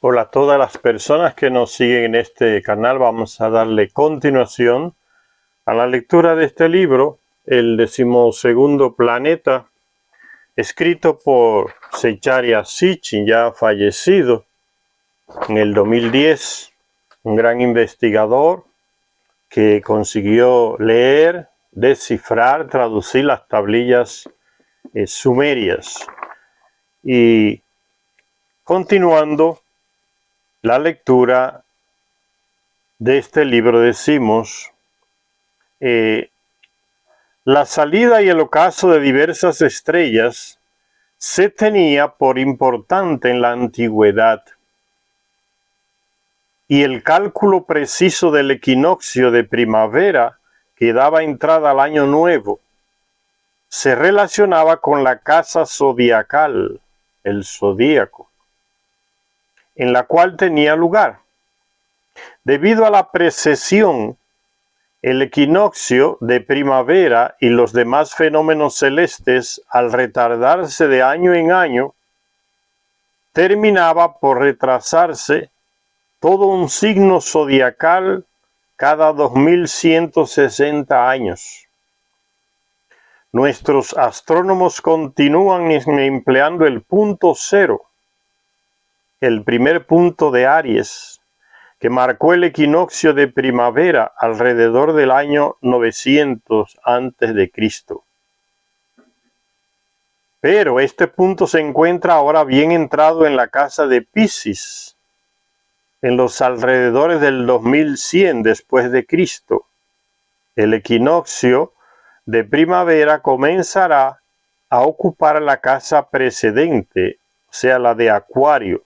Hola a todas las personas que nos siguen en este canal. Vamos a darle continuación a la lectura de este libro, el 12º Planeta, escrito por Zecharia Sitchin, ya fallecido en el 2010, un gran investigador que consiguió leer, descifrar, traducir las tablillas sumerias. Y continuando la lectura de este libro, decimos, la salida y el ocaso de diversas estrellas se tenía por importante en la antigüedad, y el cálculo preciso del equinoccio de primavera que daba entrada al año nuevo se relacionaba con la casa zodiacal, el zodíaco, en la cual tenía lugar. Debido a la precesión, el equinoccio de primavera y los demás fenómenos celestes, al retardarse de año en año, terminaba por retrasarse todo un signo zodiacal cada 2160 años. Nuestros astrónomos continúan empleando el punto cero, el primer punto de Aries, que marcó el equinoccio de primavera alrededor del año 900 a.C. Pero este punto se encuentra ahora bien entrado en la casa de Piscis, en los alrededores del 2100 después de Cristo. El equinoccio de primavera comenzará a ocupar la casa precedente, o sea, la de Acuario.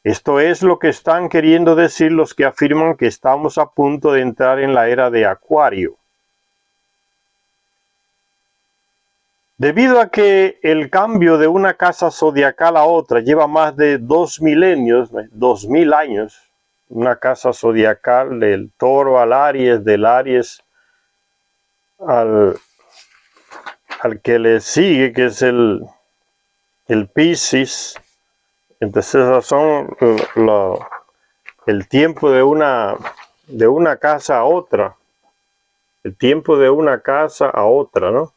Esto es lo que están queriendo decir los que afirman que estamos a punto de entrar en la era de Acuario. Debido a que el cambio de una casa zodiacal a otra lleva más de 2 milenios, 2000 años, una casa zodiacal del Toro al Aries, del Aries al que le sigue, que es el Piscis. Entonces son el tiempo de una casa a otra, el tiempo de una casa a otra, ¿no?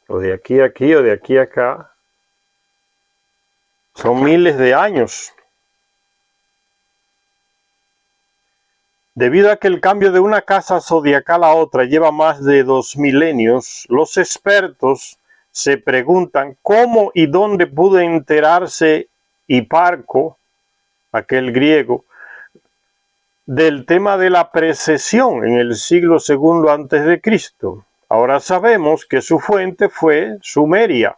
O de aquí a aquí o de aquí a acá. Son miles de años. Debido a que el cambio de una casa zodiacal a otra lleva más de 2 milenios, los expertos se preguntan cómo y dónde pudo enterarse Hiparco, aquel griego, del tema de la precesión en el siglo II a.C. Ahora sabemos que su fuente fue Sumeria.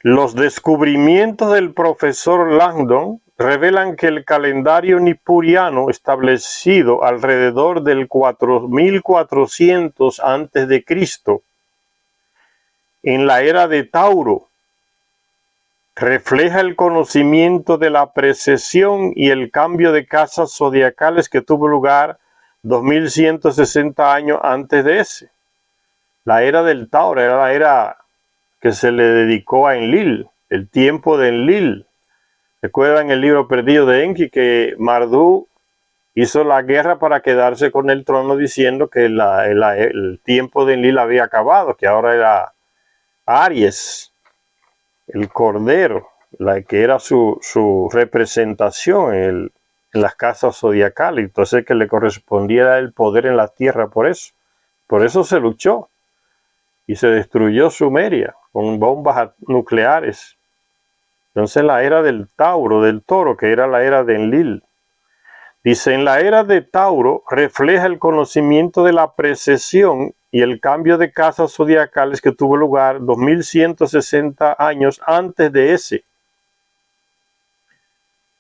Los descubrimientos del profesor Langdon revelan que el calendario nipuriano, establecido alrededor del 4400 a.C., en la era de Tauro, refleja el conocimiento de la precesión y el cambio de casas zodiacales que tuvo lugar 2160 años antes de ese. La era del Tauro era la era que se le dedicó a Enlil, el tiempo de Enlil. ¿Recuerdan el libro perdido de Enki que Marduk hizo la guerra para quedarse con el trono diciendo que el tiempo de Enlil había acabado, que ahora era Aries, el cordero, la que era su representación en las casas zodiacales? Entonces que le correspondiera el poder en la tierra por eso se luchó y se destruyó Sumeria con bombas nucleares. Entonces la era del Tauro, del Toro, que era la era de Enlil. Dice, en la era de Tauro refleja el conocimiento de la precesión y el cambio de casas zodiacales que tuvo lugar 2160 años antes de ese.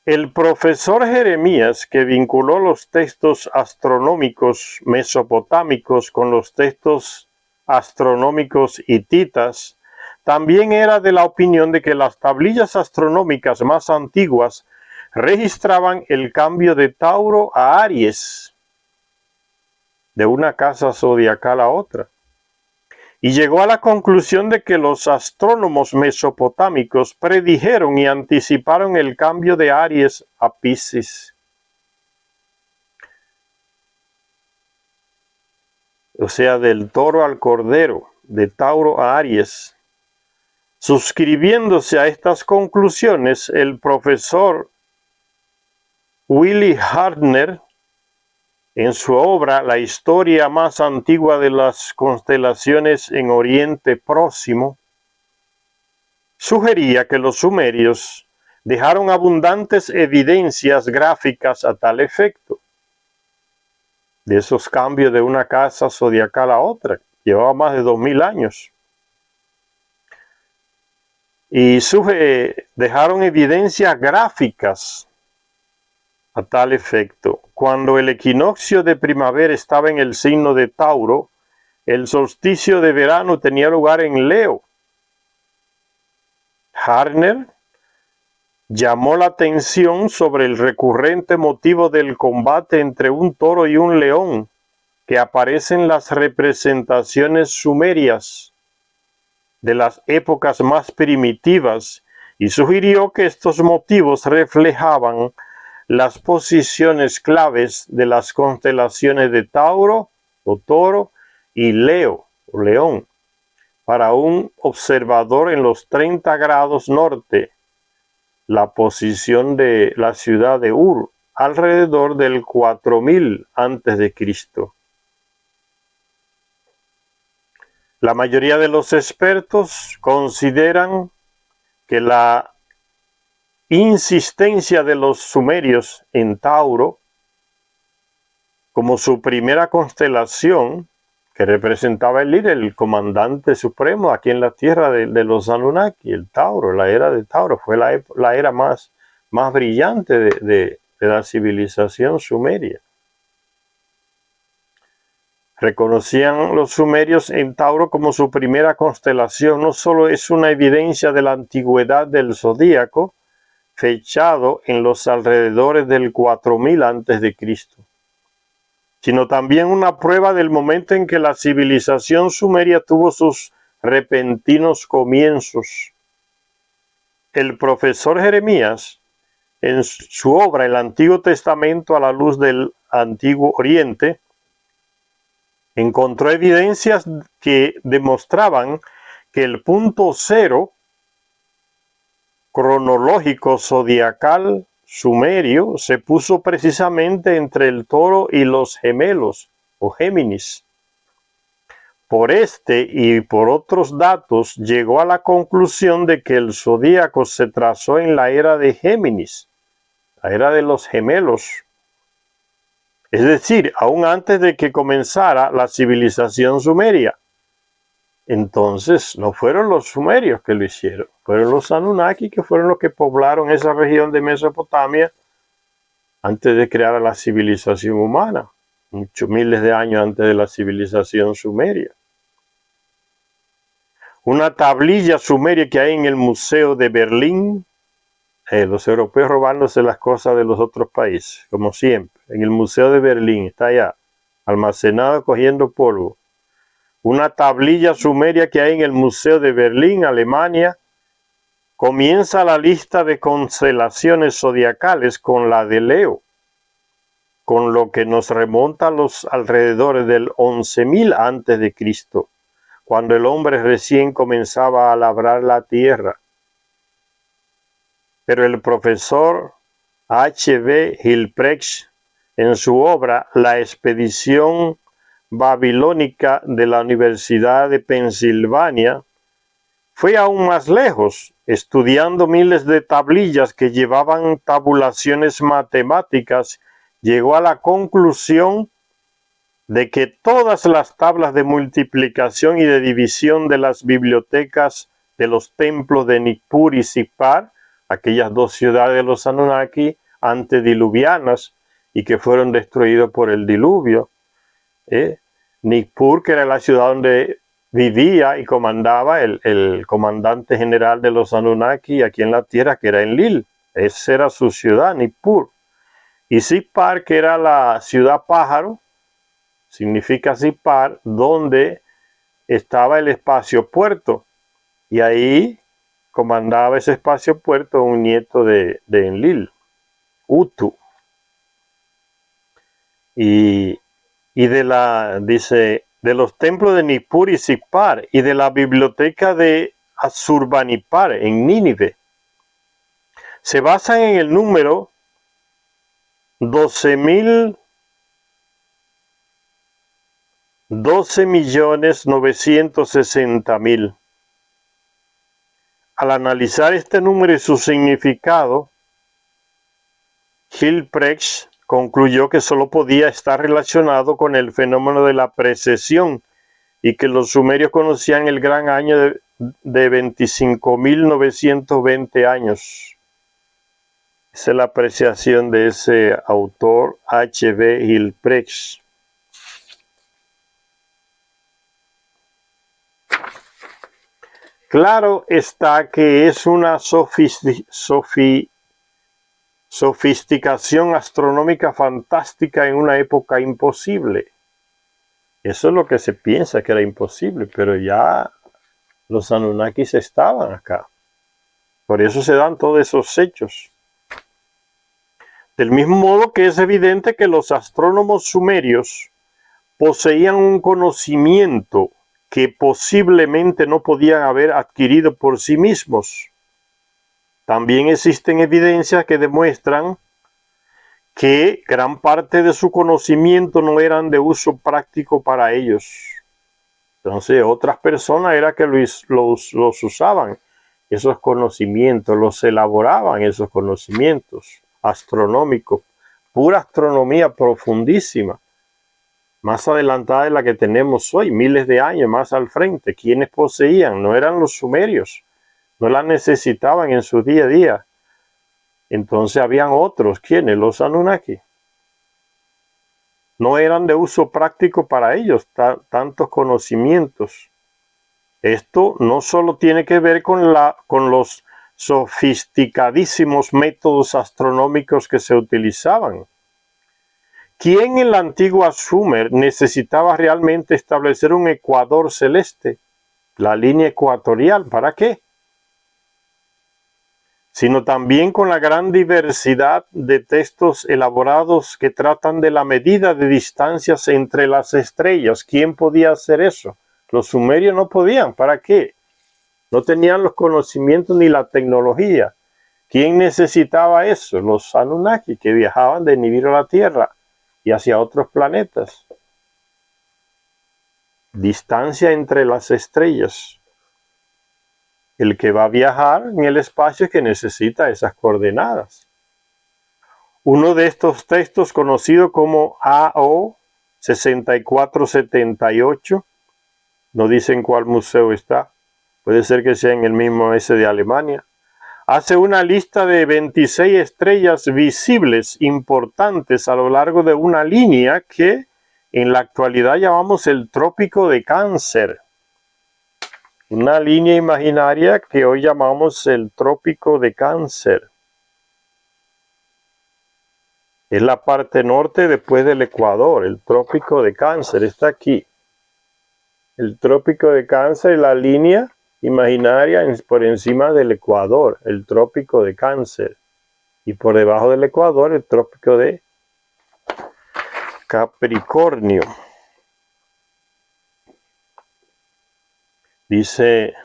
El profesor Jeremías, que vinculó los textos astronómicos mesopotámicos con los textos astronómicos hititas, también era de la opinión de que las tablillas astronómicas más antiguas registraban el cambio de Tauro a Aries, de una casa zodiacal a otra. y llegó a la conclusión de que los astrónomos mesopotámicos predijeron y anticiparon el cambio de Aries a Piscis. O sea, del toro al cordero, de Tauro a Aries. Suscribiéndose a estas conclusiones, el profesor Willy Hartner, en su obra La historia más antigua de las constelaciones en Oriente Próximo, sugería que los sumerios dejaron abundantes evidencias gráficas a tal efecto, de esos cambios de una casa zodiacal a otra. Llevaba más de 2000 años. Y dejaron evidencias gráficas a tal efecto. Cuando el equinoccio de primavera estaba en el signo de Tauro, el solsticio de verano tenía lugar en Leo. Hartner llamó la atención sobre el recurrente motivo del combate entre un toro y un león que aparece en las representaciones sumerias de las épocas más primitivas y sugirió que estos motivos reflejaban las posiciones claves de las constelaciones de Tauro o Toro y Leo o León para un observador en los 30 grados norte, la posición de la ciudad de Ur alrededor del 4000 a.C. La mayoría de los expertos consideran que la insistencia de los sumerios en Tauro como su primera constelación, que representaba el líder, el comandante supremo aquí en la tierra de los Anunnaki, el Tauro, la era de Tauro, fue la era más brillante de la civilización sumeria. Reconocían los sumerios en Tauro como su primera constelación. No solo es una evidencia de la antigüedad del zodíaco, fechado en los alrededores del 4000 a.C., sino también una prueba del momento en que la civilización sumeria tuvo sus repentinos comienzos. El profesor Jeremías, en su obra El Antiguo Testamento a la luz del Antiguo Oriente, encontró evidencias que demostraban que el punto cero cronológico zodiacal sumerio se puso precisamente entre el toro y los gemelos o Géminis. Por este y por otros datos llegó a la conclusión de que el zodíaco se trazó en la era de Géminis, la era de los gemelos. Es decir, aún antes de que comenzara la civilización sumeria. Entonces, no fueron los sumerios que lo hicieron, fueron los Anunnaki que fueron los que poblaron esa región de Mesopotamia antes de crear la civilización humana, muchos miles de años antes de la civilización sumeria. Una tablilla sumeria que hay en el Museo de Berlín, los europeos robándose las cosas de los otros países, como siempre, en el Museo de Berlín, está allá, almacenado cogiendo polvo. Una tablilla sumeria que hay en el Museo de Berlín, Alemania, comienza la lista de constelaciones zodiacales con la de Leo, con lo que nos remonta a los alrededores del 11.000 a.C., cuando el hombre recién comenzaba a labrar la tierra. Pero el profesor H.B. Hilprecht, en su obra La expedición babilónica de la Universidad de Pensilvania, fue aún más lejos, estudiando miles de tablillas que llevaban tabulaciones matemáticas, llegó a la conclusión de que todas las tablas de multiplicación y de división de las bibliotecas de los templos de Nippur y Sippar, aquellas dos ciudades de los Anunnaki antediluvianas y que fueron destruidos por el diluvio, Nippur, que era la ciudad donde vivía y comandaba el comandante general de los Anunnaki aquí en la tierra, que era Enlil. Esa era su ciudad, Nippur. Y Sippar, que era la ciudad pájaro, significa Sippar, donde estaba el espacio puerto, y ahí comandaba ese espacio puerto un nieto de Enlil, Utu. Y dice, de los templos de Nippur y Sipar y de la biblioteca de Asurbanipal en Nínive, se basan en el número 12.960.000. Al analizar este número y su significado, Hilprecht concluyó que solo podía estar relacionado con el fenómeno de la precesión y que los sumerios conocían el gran año de 25.920 años. Esa es la apreciación de ese autor H.B. Hilprecht. Claro está que es una sofisticación astronómica fantástica en una época imposible. Eso es lo que se piensa que era imposible, pero ya los Anunnakis estaban acá. Por eso se dan todos esos hechos. Del mismo modo que es evidente que los astrónomos sumerios poseían un conocimiento que posiblemente no podían haber adquirido por sí mismos. También existen evidencias que demuestran que gran parte de su conocimiento no eran de uso práctico para ellos. Entonces otras personas era que los usaban, esos conocimientos, los elaboraban esos conocimientos astronómicos, pura astronomía profundísima, más adelantada de la que tenemos hoy, miles de años más al frente. ¿Quiénes poseían? No eran los sumerios, no la necesitaban en su día a día. Entonces habían otros, ¿quiénes? Los Anunnaki. No eran de uso práctico para ellos tantos conocimientos. Esto no solo tiene que ver con los sofisticadísimos métodos astronómicos que se utilizaban. ¿Quién en la antigua Sumer necesitaba realmente establecer un ecuador celeste? La línea ecuatorial, ¿para qué? Sino también con la gran diversidad de textos elaborados que tratan de la medida de distancias entre las estrellas. ¿Quién podía hacer eso? Los sumerios no podían. ¿Para qué? No tenían los conocimientos ni la tecnología. ¿Quién necesitaba eso? Los Anunnaki, que viajaban de Nibiru a la Tierra y hacia otros planetas. Distancia entre las estrellas. El que va a viajar en el espacio es que necesita esas coordenadas. Uno de estos textos, conocido como AO 6478, no dicen cuál museo está, puede ser que sea en el mismo ese de Alemania, hace una lista de 26 estrellas visibles importantes a lo largo de una línea que en la actualidad llamamos el Trópico de Cáncer. Una línea imaginaria que hoy llamamos el Trópico de Cáncer. Es la parte norte después del Ecuador. El Trópico de Cáncer está aquí. El Trópico de Cáncer es la línea imaginaria por encima del Ecuador, el Trópico de Cáncer. Y por debajo del Ecuador, el Trópico de Capricornio. Dice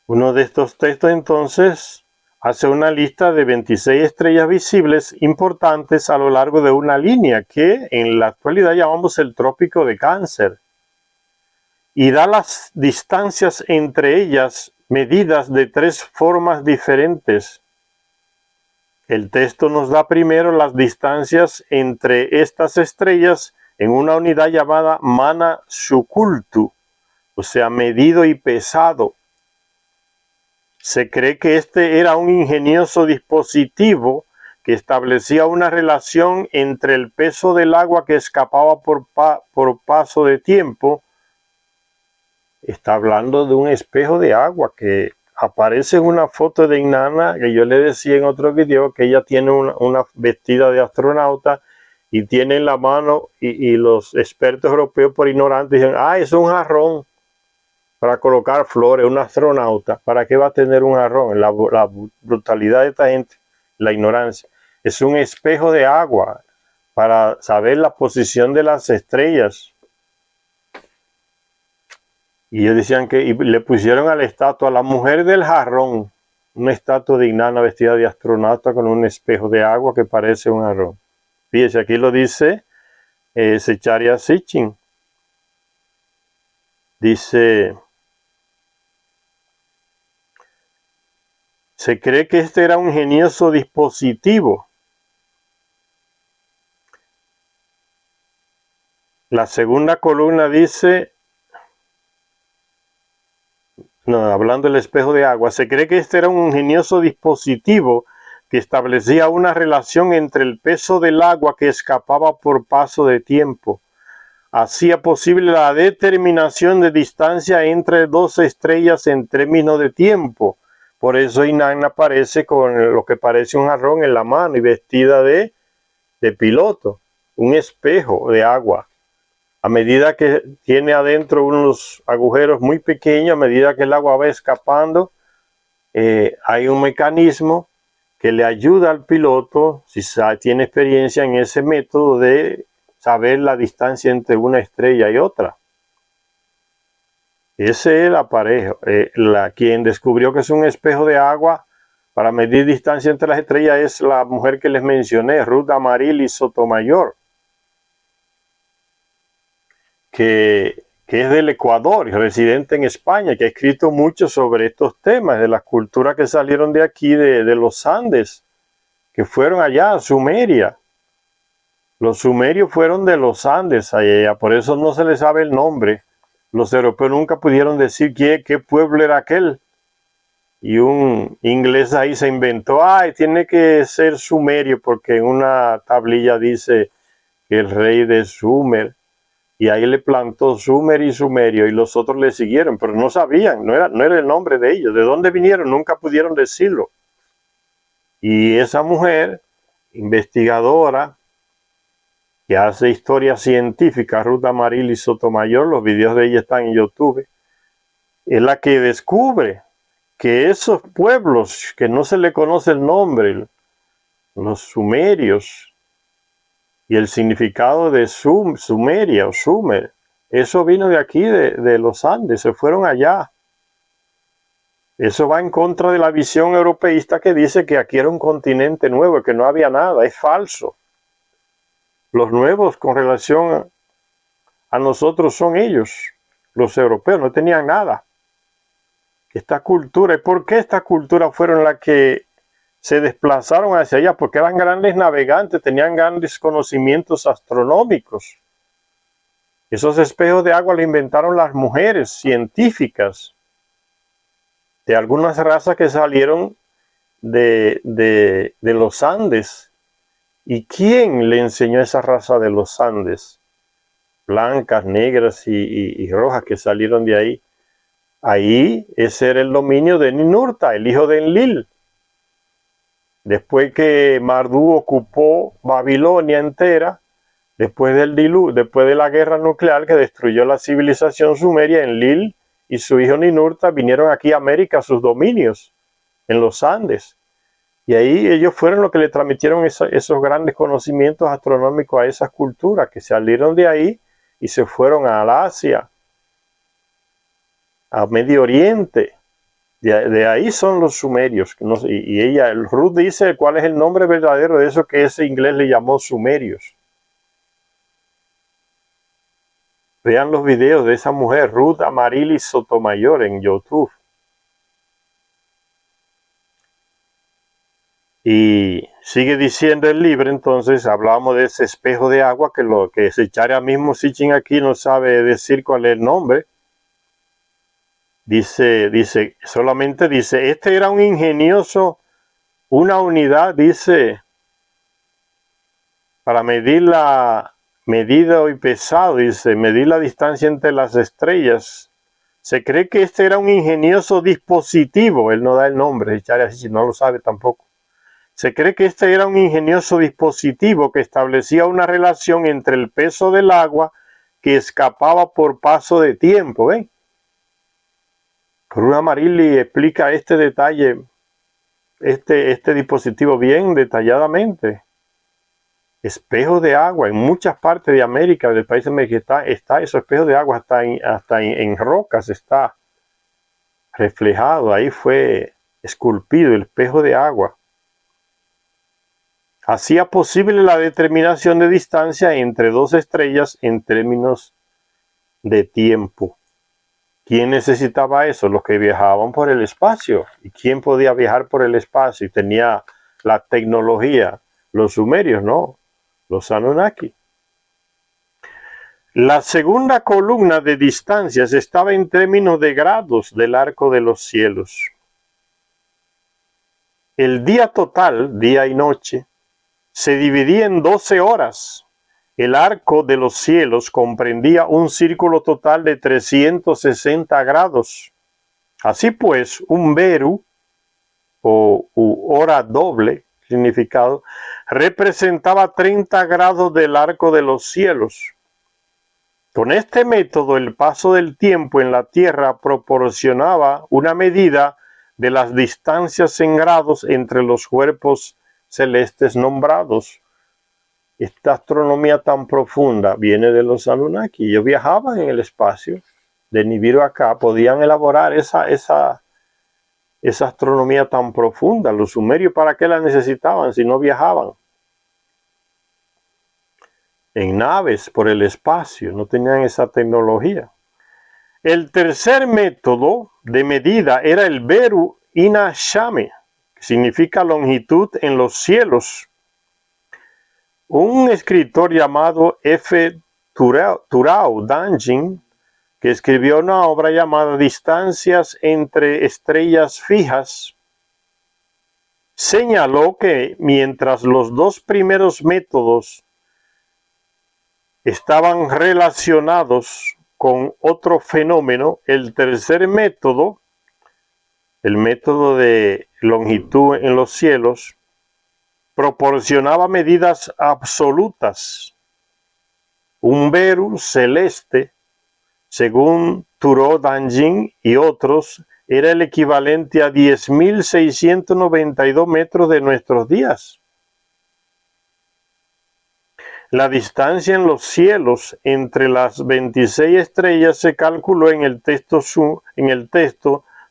uno de estos textos, entonces, hace una lista de 26 estrellas visibles importantes a lo largo de una línea que en la actualidad llamamos el Trópico de Cáncer. Y da las distancias entre ellas medidas de 3 formas diferentes. El texto nos da primero las distancias entre estas estrellas en una unidad llamada Mana Sukultu, o sea, medido y pesado. Se cree que este era un ingenioso dispositivo que establecía una relación entre el peso del agua que escapaba por paso de tiempo. Está hablando de un espejo de agua que aparece en una foto de Inanna, que yo le decía en otro video que ella tiene una vestida de astronauta y tiene en la mano, y los expertos europeos por ignorantes dicen, es un jarrón para colocar flores, un astronauta. ¿Para qué va a tener un jarrón? La brutalidad de esta gente, la ignorancia. Es un espejo de agua para saber la posición de las estrellas. Y ellos decían y le pusieron a la estatua, a la mujer del jarrón, una estatua de Inanna vestida de astronauta con un espejo de agua que parece un jarrón. Fíjese, aquí lo dice Zecharia Sitchin. Dice, se cree que este era un ingenioso dispositivo. La segunda columna dice, hablando del espejo de agua, se cree que este era un ingenioso dispositivo que establecía una relación entre el peso del agua que escapaba por paso de tiempo. Hacía posible la determinación de distancia entre dos estrellas en términos de tiempo. Por eso Inanna aparece con lo que parece un jarrón en la mano y vestida de piloto, un espejo de agua. A medida que tiene adentro unos agujeros muy pequeños, a medida que el agua va escapando, hay un mecanismo que le ayuda al piloto, si tiene experiencia en ese método, de saber la distancia entre una estrella y otra. Ese es el aparejo. Quien descubrió que es un espejo de agua para medir distancia entre las estrellas es la mujer que les mencioné, Ruth Amaryllis Sotomayor, que es del Ecuador y residente en España, que ha escrito mucho sobre estos temas, de las culturas que salieron de aquí, de los Andes, que fueron allá a Sumeria. Los sumerios fueron de los Andes allá, por eso no se les sabe el nombre. Los europeos nunca pudieron decir qué pueblo era aquel. Y un inglés ahí se inventó, tiene que ser sumerio, porque en una tablilla dice que el rey de Sumer, y ahí le plantó Sumer y Sumerio, y los otros le siguieron, pero no sabían, no era el nombre de ellos. ¿De dónde vinieron? Nunca pudieron decirlo. Y esa mujer, investigadora, que hace historia científica, Ruth Amaryllis Sotomayor, los videos de ella están en YouTube, es la que descubre que esos pueblos que no se le conoce el nombre, los sumerios, y el significado de Sumeria o Sumer, eso vino de aquí, de los Andes, se fueron allá. Eso va en contra de la visión europeísta que dice que aquí era un continente nuevo, que no había nada, es falso. Los nuevos con relación a nosotros son ellos, los europeos, no tenían nada. Esta cultura, ¿y por qué esta cultura fueron las que se desplazaron hacia allá? Porque eran grandes navegantes, tenían grandes conocimientos astronómicos. Esos espejos de agua los inventaron las mujeres científicas de algunas razas que salieron de los Andes. ¿Y quién le enseñó a esa raza de los Andes? Blancas, negras y rojas que salieron de ahí. Ahí ese era el dominio de Ninurta, el hijo de Enlil. Después que Marduk ocupó Babilonia entera, después de la guerra nuclear que destruyó la civilización sumeria, Enlil y su hijo Ninurta vinieron aquí a América, a sus dominios, en los Andes. Y ahí ellos fueron los que le transmitieron esos grandes conocimientos astronómicos a esas culturas que salieron de ahí y se fueron a Asia, a Medio Oriente. De ahí son los sumerios. Y Ruth dice cuál es el nombre verdadero de eso que ese inglés le llamó sumerios. Vean los videos de esa mujer, Ruth Amaryllis Sotomayor, en YouTube. Y sigue diciendo el libro, entonces hablábamos de ese espejo de agua, que lo que Zecharia mismo Sitchin aquí no sabe decir cuál es el nombre. Solamente dice, este era un ingenioso, una unidad, dice, para medir la medida y pesado, dice, medir la distancia entre las estrellas. Se cree que este era un ingenioso dispositivo, él no da el nombre, Zecharia Sitchin no lo sabe tampoco. Se cree que este era un ingenioso dispositivo que establecía una relación entre el peso del agua que escapaba por paso de tiempo. ¿Ven? Cruz Marilli explica este detalle, este dispositivo bien detalladamente. Espejo de agua en muchas partes de América, del país de México, está esos espejos de agua, hasta en rocas está reflejado. Ahí fue esculpido el espejo de agua. Hacía posible la determinación de distancia entre dos estrellas en términos de tiempo. ¿Quién necesitaba eso? Los que viajaban por el espacio. ¿Y quién podía viajar por el espacio y tenía la tecnología? Los sumerios, no. Los Anunnaki. La segunda columna de distancias estaba en términos de grados del arco de los cielos. El día total, día y noche, se dividía en 12 horas. El arco de los cielos comprendía un círculo total de 360 grados. Así pues, un veru, o hora doble, significado, representaba 30 grados del arco de los cielos. Con este método, el paso del tiempo en la Tierra proporcionaba una medida de las distancias en grados entre los cuerpos celestes nombrados. Esta astronomía tan profunda viene de los Anunnaki. Ellos viajaban en el espacio, de Nibiru acá, podían elaborar esa astronomía tan profunda. Los sumerios, ¿para qué la necesitaban si no viajaban? En naves por el espacio, no tenían esa tecnología. El tercer método de medida era el Veru Ina Shame, que significa longitud en los cielos. Un escritor llamado F. Turao Danjin, que escribió una obra llamada Distancias entre estrellas fijas, señaló que mientras los dos primeros métodos estaban relacionados con otro fenómeno, el tercer método, el método de longitud en los cielos, proporcionaba medidas absolutas. Un Veru celeste, según Turao Danjin y otros, era el equivalente a 10.692 metros de nuestros días. La distancia en los cielos entre las 26 estrellas se calculó en el texto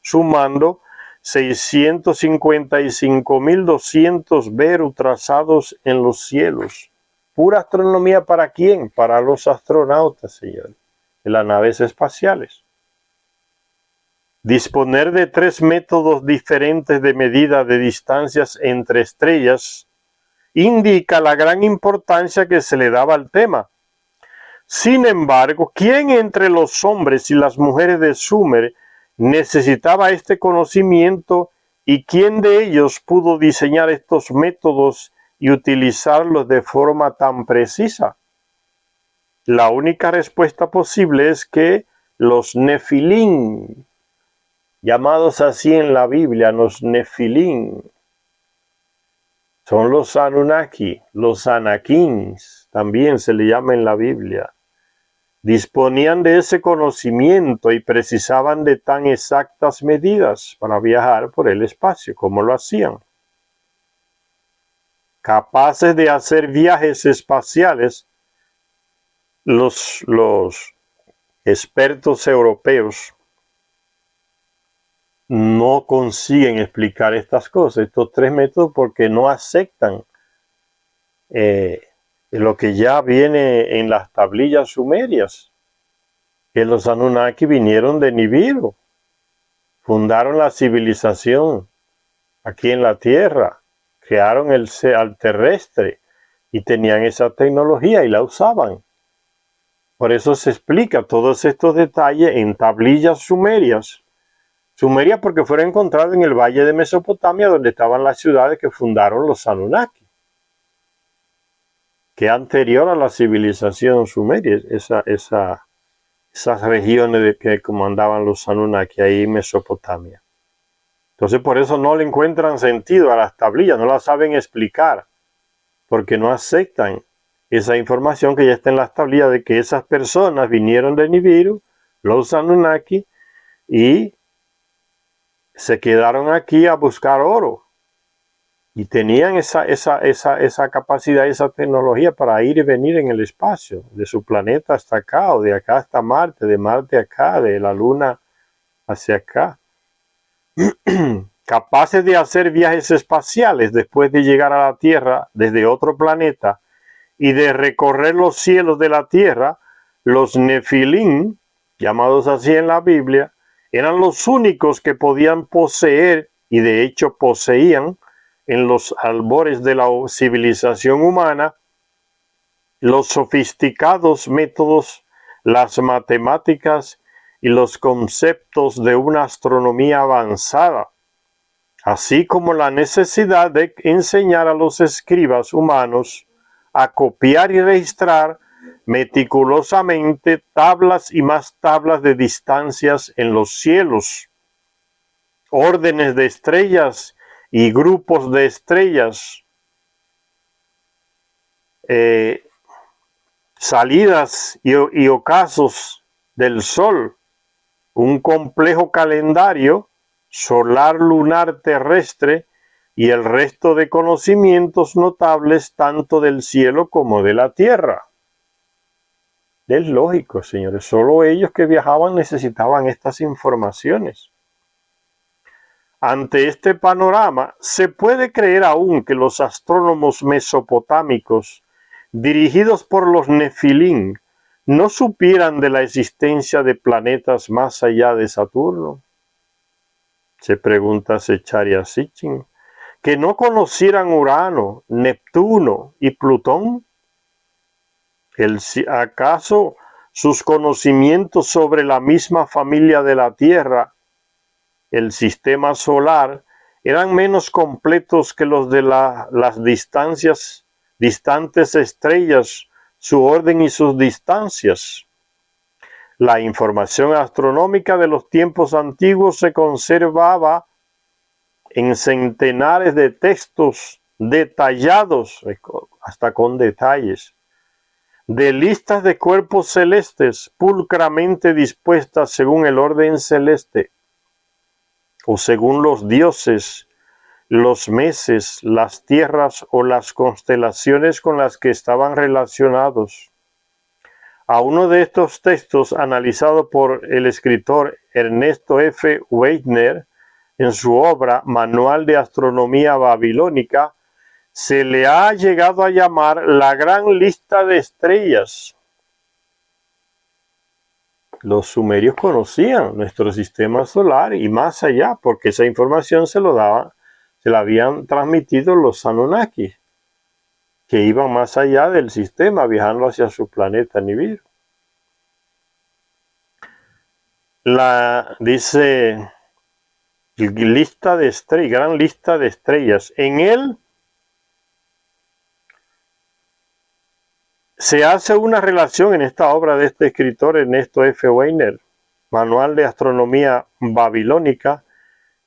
sumando 655.200 Veru trazados en los cielos. ¿Pura astronomía para quién? Para los astronautas, señores, de las naves espaciales. Disponer de 3 métodos diferentes de medida de distancias entre estrellas indica la gran importancia que se le daba al tema. Sin embargo, ¿quién entre los hombres y las mujeres de Sumer necesitaba este conocimiento y quién de ellos pudo diseñar estos métodos y utilizarlos de forma tan precisa? La única respuesta posible es que los Nefilim, llamados así en la Biblia, los Nefilim, son los Anunnaki, los Anakins, también se le llama en la Biblia. Disponían de ese conocimiento y precisaban de tan exactas medidas para viajar por el espacio. ¿Cómo lo hacían? Capaces de hacer viajes espaciales, los expertos europeos no consiguen explicar estas cosas, estos 3 métodos, porque no aceptan lo que ya viene en las tablillas sumerias, que los Anunnaki vinieron de Nibiru, fundaron la civilización aquí en la Tierra, crearon el ser terrestre y tenían esa tecnología y la usaban. Por eso se explica todos estos detalles en tablillas sumerias. Sumeria porque fueron encontrados en el valle de Mesopotamia, donde estaban las ciudades que fundaron los Anunnaki, que anterior a la civilización sumeria, esas regiones que comandaban los Anunnaki ahí en Mesopotamia. Entonces por eso no le encuentran sentido a las tablillas, no las saben explicar, porque no aceptan esa información que ya está en las tablillas de que esas personas vinieron de Nibiru, los Anunnaki, y se quedaron aquí a buscar oro. Y tenían esa capacidad, esa tecnología para ir y venir en el espacio, de su planeta hasta acá, o de acá hasta Marte, de Marte acá, de la Luna hacia acá. Capaces de hacer viajes espaciales después de llegar a la Tierra desde otro planeta y de recorrer los cielos de la Tierra. Los Nefilim, llamados así en la Biblia, eran los únicos que podían poseer, y de hecho poseían, en los albores de la civilización humana, los sofisticados métodos, las matemáticas y los conceptos de una astronomía avanzada, así como la necesidad de enseñar a los escribas humanos a copiar y registrar meticulosamente tablas y más tablas de distancias en los cielos, órdenes de estrellas y grupos de estrellas, salidas y ocasos del Sol, un complejo calendario solar, lunar, terrestre y el resto de conocimientos notables tanto del cielo como de la tierra. Es lógico, señores, solo ellos que viajaban necesitaban estas informaciones. Ante este panorama, se puede creer aún que los astrónomos mesopotámicos, dirigidos por los Nefilim, no supieran de la existencia de planetas más allá de Saturno. Se pregunta Zecharia Sitchin, que no conocieran Urano, Neptuno y Plutón. ¿Acaso sus conocimientos sobre la misma familia de la Tierra, el sistema solar, eran menos completos que los de las distantes estrellas, su orden y sus distancias? La información astronómica de los tiempos antiguos se conservaba en centenares de textos detallados, hasta con detalles, de listas de cuerpos celestes pulcramente dispuestas según el orden celeste, o según los dioses, los meses, las tierras o las constelaciones con las que estaban relacionados. A uno de estos textos, analizado por el escritor Ernesto F. Weidner en su obra Manual de Astronomía Babilónica, se le ha llegado a llamar la Gran Lista de Estrellas. Los sumerios conocían nuestro sistema solar y más allá, porque esa información se la habían transmitido los Anunnaki, que iban más allá del sistema, viajando hacia su planeta Nibiru. Dice lista de estrellas, gran lista de estrellas. En él se hace una relación en esta obra de este escritor Ernesto F. Weidner, Manual de Astronomía Babilónica.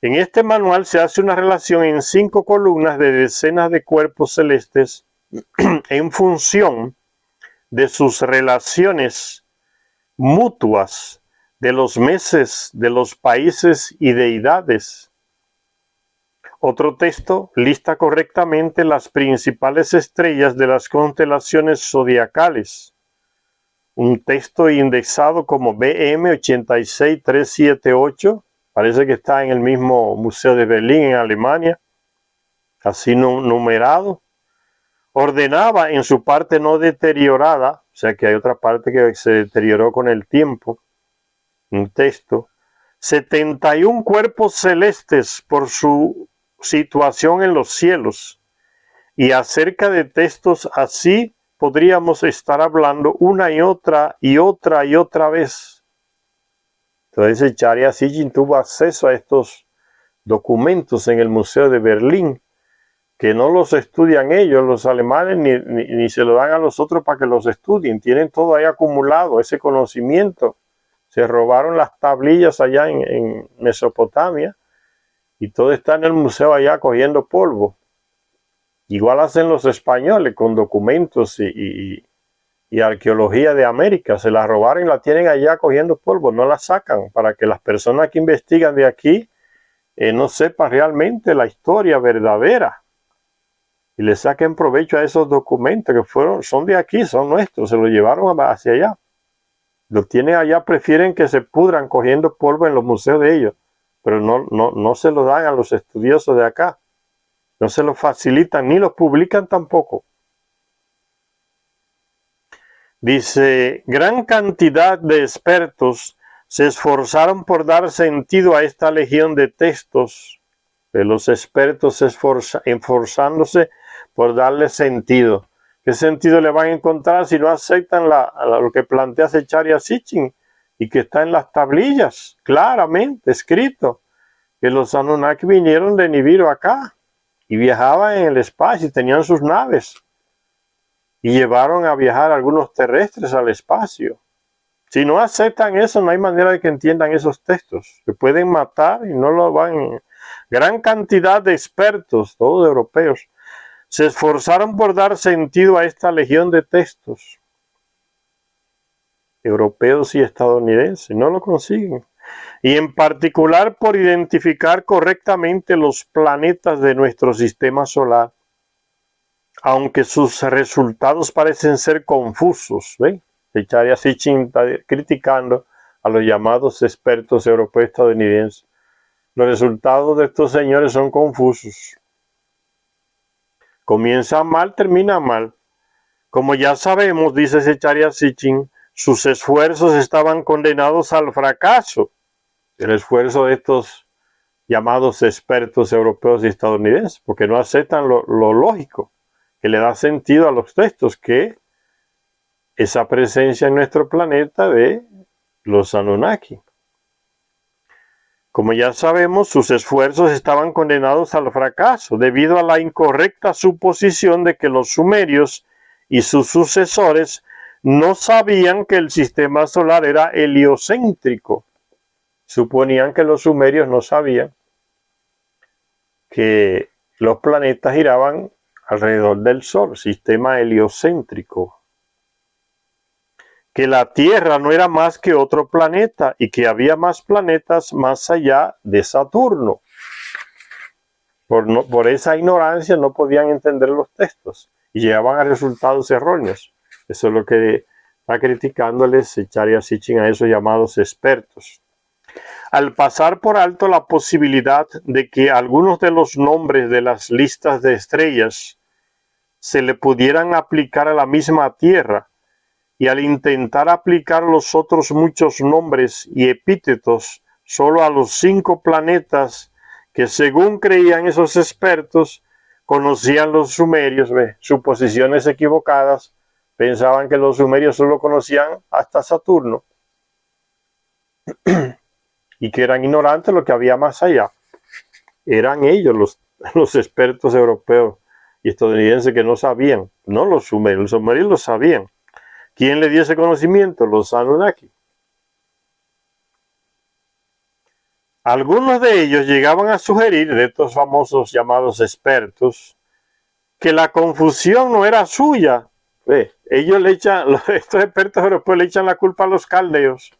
En este manual se hace una relación en 5 columnas de decenas de cuerpos celestes en función de sus relaciones mutuas, de los meses, de los países y deidades. Otro texto lista correctamente las principales estrellas de las constelaciones zodiacales. Un texto indexado como BM 86378, parece que está en el mismo Museo de Berlín, en Alemania, así numerado. Ordenaba en su parte no deteriorada, o sea que hay otra parte que se deterioró con el tiempo, un texto, 71 cuerpos celestes por su situación en los cielos, y acerca de textos así podríamos estar hablando una y otra vez. Entonces Zecharia Sitchin tuvo acceso a estos documentos en el Museo de Berlín, que no los estudian ellos, los alemanes, ni se lo dan a los otros para que los estudien. Tienen todo ahí acumulado, ese conocimiento. Se robaron las tablillas allá en Mesopotamia y todo está en el museo allá cogiendo polvo. Igual hacen los españoles con documentos y arqueología de América. Se la robaron y la tienen allá cogiendo polvo, no la sacan, para que las personas que investigan de aquí no sepan realmente la historia verdadera y le saquen provecho a esos documentos que son de aquí, son nuestros, se los llevaron hacia allá. Los tienen allá, prefieren que se pudran cogiendo polvo en los museos de ellos, pero no se lo dan a los estudiosos de acá. No se los facilitan ni los publican tampoco. Dice, gran cantidad de expertos se esforzaron por dar sentido a esta legión de textos, de los expertos esforzándose por darle sentido. ¿Qué sentido le van a encontrar si no aceptan lo que plantea Zecharia Sitchin y que está en las tablillas, claramente escrito, que los Anunnaki vinieron de Nibiru acá y viajaban en el espacio y tenían sus naves y llevaron a viajar algunos terrestres al espacio? Si no aceptan eso, no hay manera de que entiendan esos textos. Se pueden matar y no lo van. Gran cantidad de expertos, todos europeos, se esforzaron por dar sentido a esta legión de textos. Europeos y estadounidenses no lo consiguen. Y en particular por identificar correctamente los planetas de nuestro sistema solar. Aunque sus resultados parecen ser confusos, ¿ven? Zecharia Sitchin está criticando a los llamados expertos europeos estadounidenses. Los resultados de estos señores son confusos. Comienza mal, termina mal. Como ya sabemos, dice Zecharia Sitchin, sus esfuerzos estaban condenados al fracaso. El esfuerzo de estos llamados expertos europeos y estadounidenses, porque no aceptan lo lógico, que le da sentido a los textos, que esa presencia en nuestro planeta de los Anunnaki. Como ya sabemos, sus esfuerzos estaban condenados al fracaso debido a la incorrecta suposición de que los sumerios y sus sucesores no sabían que el sistema solar era heliocéntrico. Suponían que los sumerios no sabían que los planetas giraban alrededor del Sol, sistema heliocéntrico. Que la Tierra no era más que otro planeta y que había más planetas más allá de Saturno. Por esa ignorancia no podían entender los textos y llegaban a resultados erróneos. Eso es lo que está criticándoles Zecharia Sitchin a esos llamados expertos. Al pasar por alto la posibilidad de que algunos de los nombres de las listas de estrellas se le pudieran aplicar a la misma Tierra, y al intentar aplicar los otros muchos nombres y epítetos solo a los 5 planetas que, según creían esos expertos, conocían los sumerios, suposiciones equivocadas, pensaban que los sumerios solo conocían hasta Saturno y que eran ignorantes de lo que había más allá. Eran ellos los expertos europeos y estadounidenses que no sabían, no los sumerios lo sabían. ¿Quién le dio ese conocimiento? Los Anunnaki. Algunos de ellos llegaban a sugerir, de estos famosos llamados expertos, que la confusión no era suya. Estos expertos europeos le echan la culpa a los caldeos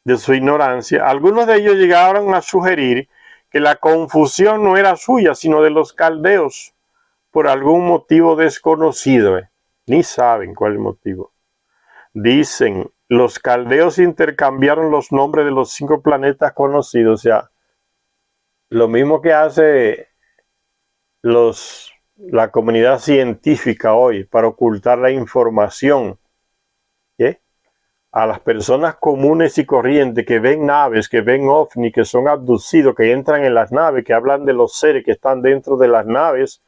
de su ignorancia. Algunos de ellos llegaron a sugerir que la confusión no era suya, sino de los caldeos, por algún motivo desconocido. Ni saben cuál es el motivo. Dicen, los caldeos intercambiaron los nombres de los 5 planetas conocidos. O sea, lo mismo que hace la comunidad científica hoy para ocultar la información. ¿Sí? A las personas comunes y corrientes que ven naves, que ven ovni, que son abducidos, que entran en las naves, que hablan de los seres que están dentro de las naves.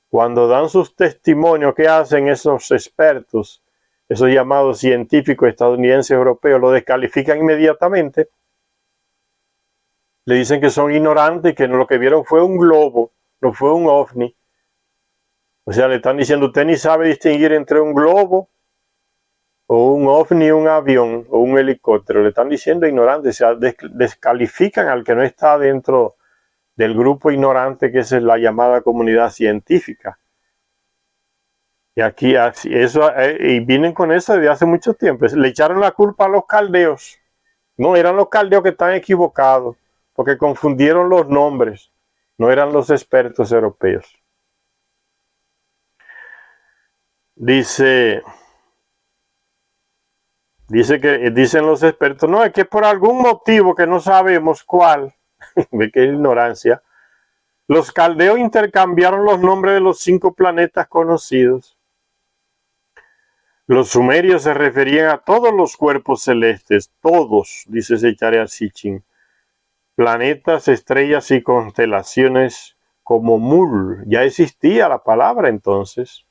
Cuando dan sus testimonios, ¿qué hacen esos expertos? Esos llamados científicos estadounidenses, europeos, lo descalifican inmediatamente. Le dicen que son ignorantes y que lo que vieron fue un globo, no fue un ovni. O sea, le están diciendo, usted ni sabe distinguir entre un globo o un ovni, un avión o un helicóptero. Le están diciendo ignorante, o sea, descalifican al que no está dentro del grupo ignorante que es la llamada comunidad científica. Y aquí y vienen con eso desde hace mucho tiempo. Le echaron la culpa a los caldeos. No, eran los caldeos que están equivocados, porque confundieron los nombres. No eran los expertos europeos. Dicen los expertos, no, es que por algún motivo que no sabemos cuál, ve que ignorancia, los caldeos intercambiaron los nombres de los 5 planetas conocidos. Los sumerios se referían a todos los cuerpos celestes, todos, dice Zecharia Sitchin, planetas, estrellas y constelaciones como Mul. Ya existía la palabra entonces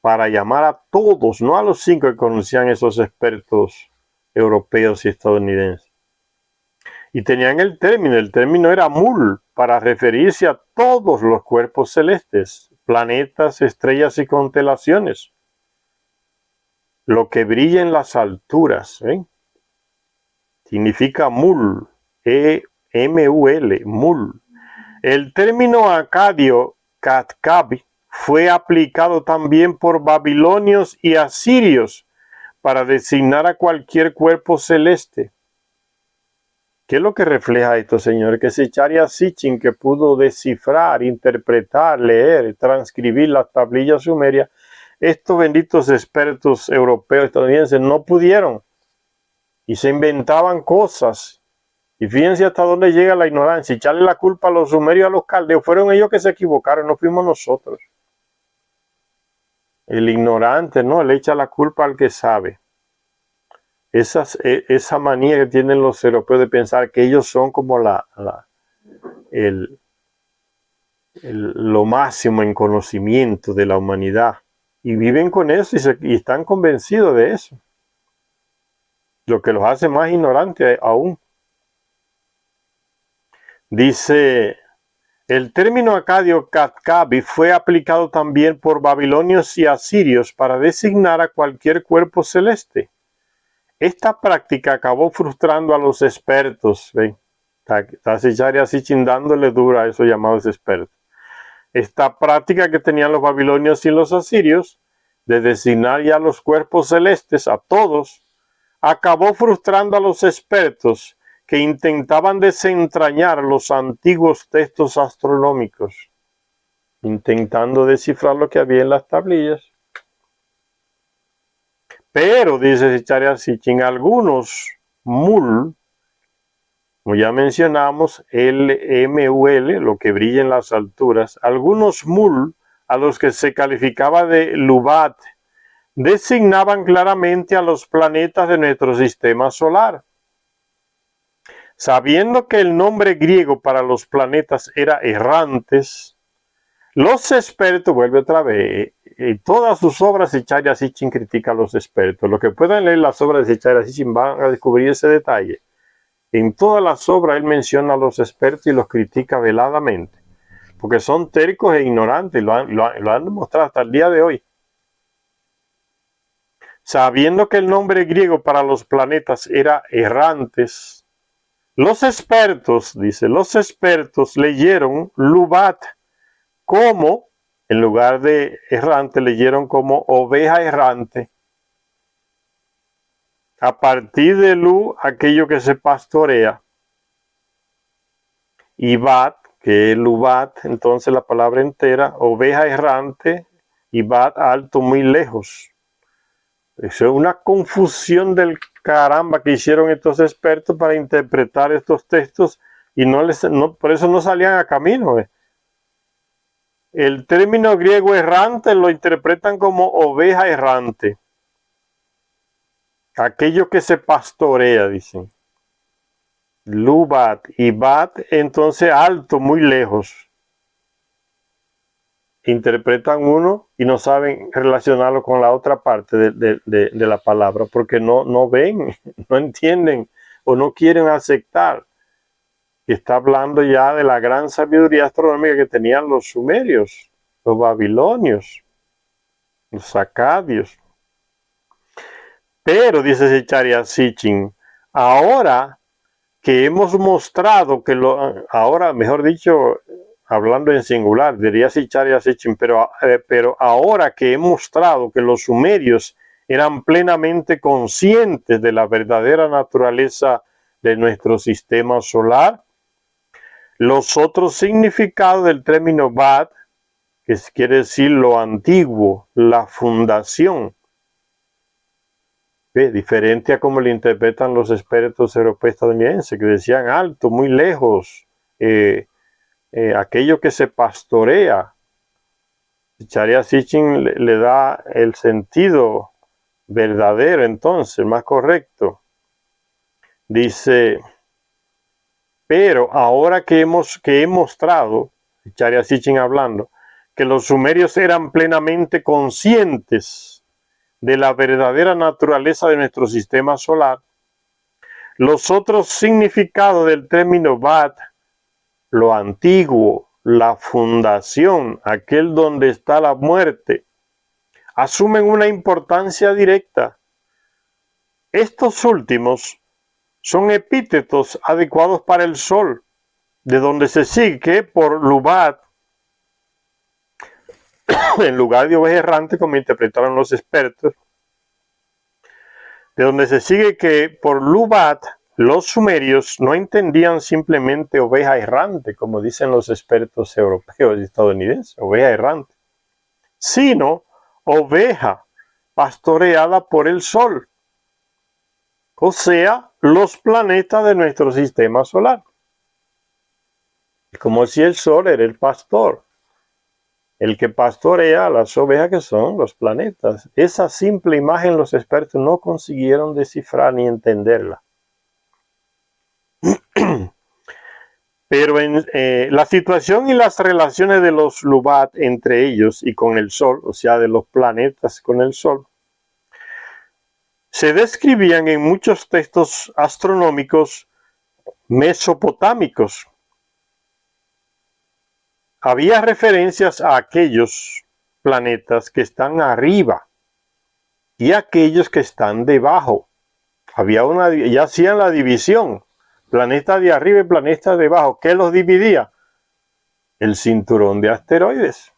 para llamar a todos, no a los 5 que conocían esos expertos europeos y estadounidenses. Y tenían el término era Mul, para referirse a todos los cuerpos celestes, planetas, estrellas y constelaciones. Lo que brilla en las alturas, significa Mul, M-U-L, Mul. El término acadio, Katkabi, fue aplicado también por babilonios y asirios para designar a cualquier cuerpo celeste. ¿Qué es lo que refleja esto, señor? Que Zecharia Sitchin, que pudo descifrar, interpretar, leer, transcribir las tablillas sumerias, estos benditos expertos europeos, estadounidenses, no pudieron. Y se inventaban cosas. Y fíjense hasta dónde llega la ignorancia. Echarle la culpa a los sumerios y a los caldeos. Fueron ellos que se equivocaron, no fuimos nosotros. El ignorante, ¿no? Le echa la culpa al que sabe. Esa manía que tienen los europeos de pensar que ellos son como lo máximo en conocimiento de la humanidad. Y viven con eso y están convencidos de eso. Lo que los hace más ignorantes aún. Dice, el término acadio Katkabi fue aplicado también por babilonios y asirios para designar a cualquier cuerpo celeste. Esta práctica acabó frustrando a los expertos. ¿Ven? Está Zecharia Sitchin dándole dura a esos llamados expertos. Esta práctica que tenían los babilonios y los asirios de designar ya los cuerpos celestes a todos, acabó frustrando a los expertos que intentaban desentrañar los antiguos textos astronómicos, intentando descifrar lo que había en las tablillas. Pero, dice Zecharia Sitchin, algunos Mul, como ya mencionamos, L-M-U-L, lo que brilla en las alturas, algunos Mul, a los que se calificaba de Lubat, designaban claramente a los planetas de nuestro sistema solar. Sabiendo que el nombre griego para los planetas era errantes, los expertos, vuelve otra vez, en todas sus obras Zecharia Sitchin critica a los expertos. Los que puedan leer las obras de Zecharia Sitchin van a descubrir ese detalle. En todas las obras él menciona a los expertos y los critica veladamente, porque son tercos e ignorantes, lo han demostrado hasta el día de hoy. Sabiendo que el nombre griego para los planetas era errantes, los expertos, dice, los expertos leyeron Lubat como, en lugar de errante, leyeron como oveja errante. A partir de Lu, aquello que se pastorea. Y Bat, que es Lubat, entonces la palabra entera, oveja errante, y Bat, alto, muy lejos. Eso es una confusión del caramba que hicieron estos expertos para interpretar estos textos y por eso no salían a camino. El término griego errante lo interpretan como oveja errante. Aquello que se pastorea, dicen. Lubat y Bat, entonces alto, muy lejos. Interpretan uno y no saben relacionarlo con la otra parte de la palabra porque no ven, no entienden o no quieren aceptar que está hablando ya de la gran sabiduría astronómica que tenían los sumerios, los babilonios, los acadios. Pero, dice Zecharia Sitchin, ahora que hemos mostrado que ahora, mejor dicho, hablando en singular, diría Zecharia Sitchin, pero ahora que he mostrado que los sumerios eran plenamente conscientes de la verdadera naturaleza de nuestro sistema solar, los otros significados del término Bad, que quiere decir lo antiguo, la fundación, diferente a como lo interpretan los expertos europeos estadounidenses, que decían alto, muy lejos, aquello que se pastorea. Zecharia Sitchin le da el sentido verdadero, entonces, más correcto. Dice, pero ahora que he mostrado, Zecharia Sitchin hablando, que los sumerios eran plenamente conscientes de la verdadera naturaleza de nuestro sistema solar, los otros significados del término Bat, lo antiguo, la fundación, aquel donde está la muerte, asumen una importancia directa. Estos últimos son epítetos adecuados para el sol, de donde se sigue que por Lubat, en lugar de oveja errante, como interpretaron los expertos, de donde se sigue que por Lubat los sumerios no entendían simplemente oveja errante, como dicen los expertos europeos y estadounidenses, oveja errante, sino oveja pastoreada por el sol, o sea, los planetas de nuestro sistema solar. Como si el sol era el pastor, el que pastorea a las ovejas que son los planetas. Esa simple imagen los expertos no consiguieron descifrar ni entenderla. Pero la situación y las relaciones de los Lubat entre ellos y con el Sol, o sea, de los planetas con el Sol, se describían en muchos textos astronómicos mesopotámicos. Había referencias a aquellos planetas que están arriba y aquellos que están debajo. Ya hacían la división. Planeta de arriba y planeta de abajo. ¿Qué los dividía? El cinturón de asteroides.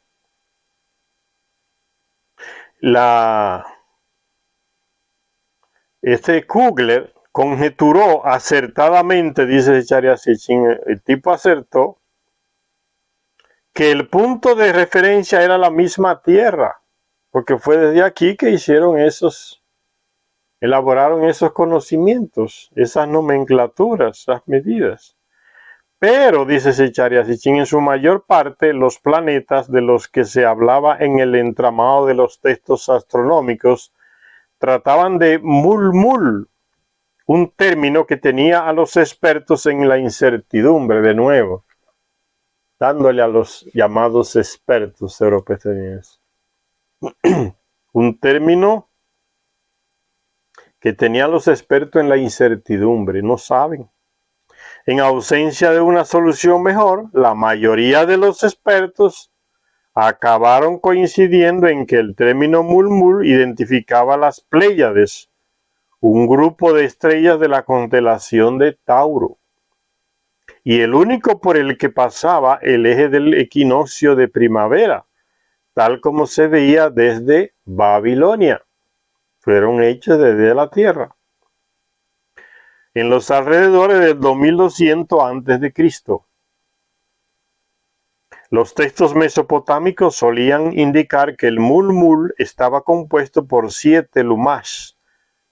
Kugler conjeturó acertadamente, dice Zecharia Sitchin, el tipo acertó, que el punto de referencia era la misma Tierra, porque fue desde aquí que elaboraron esos conocimientos, esas nomenclaturas, esas medidas. Pero, dice Zecharia Sitchin, en su mayor parte los planetas de los que se hablaba en el entramado de los textos astronómicos trataban de Mulmul, un término que tenía a los expertos en la incertidumbre, de nuevo, dándole a los llamados expertos europeos un término que tenía a los expertos en la incertidumbre, no saben. En ausencia de una solución mejor, la mayoría de los expertos acabaron coincidiendo en que el término Mulmul identificaba las Pléyades, un grupo de estrellas de la constelación de Tauro, y el único por el que pasaba el eje del equinoccio de primavera, tal como se veía desde Babilonia. Fueron hechos desde la Tierra. En los alrededores del 2200 a.C., los textos mesopotámicos solían indicar que el Mulmul estaba compuesto por 7 Lumash,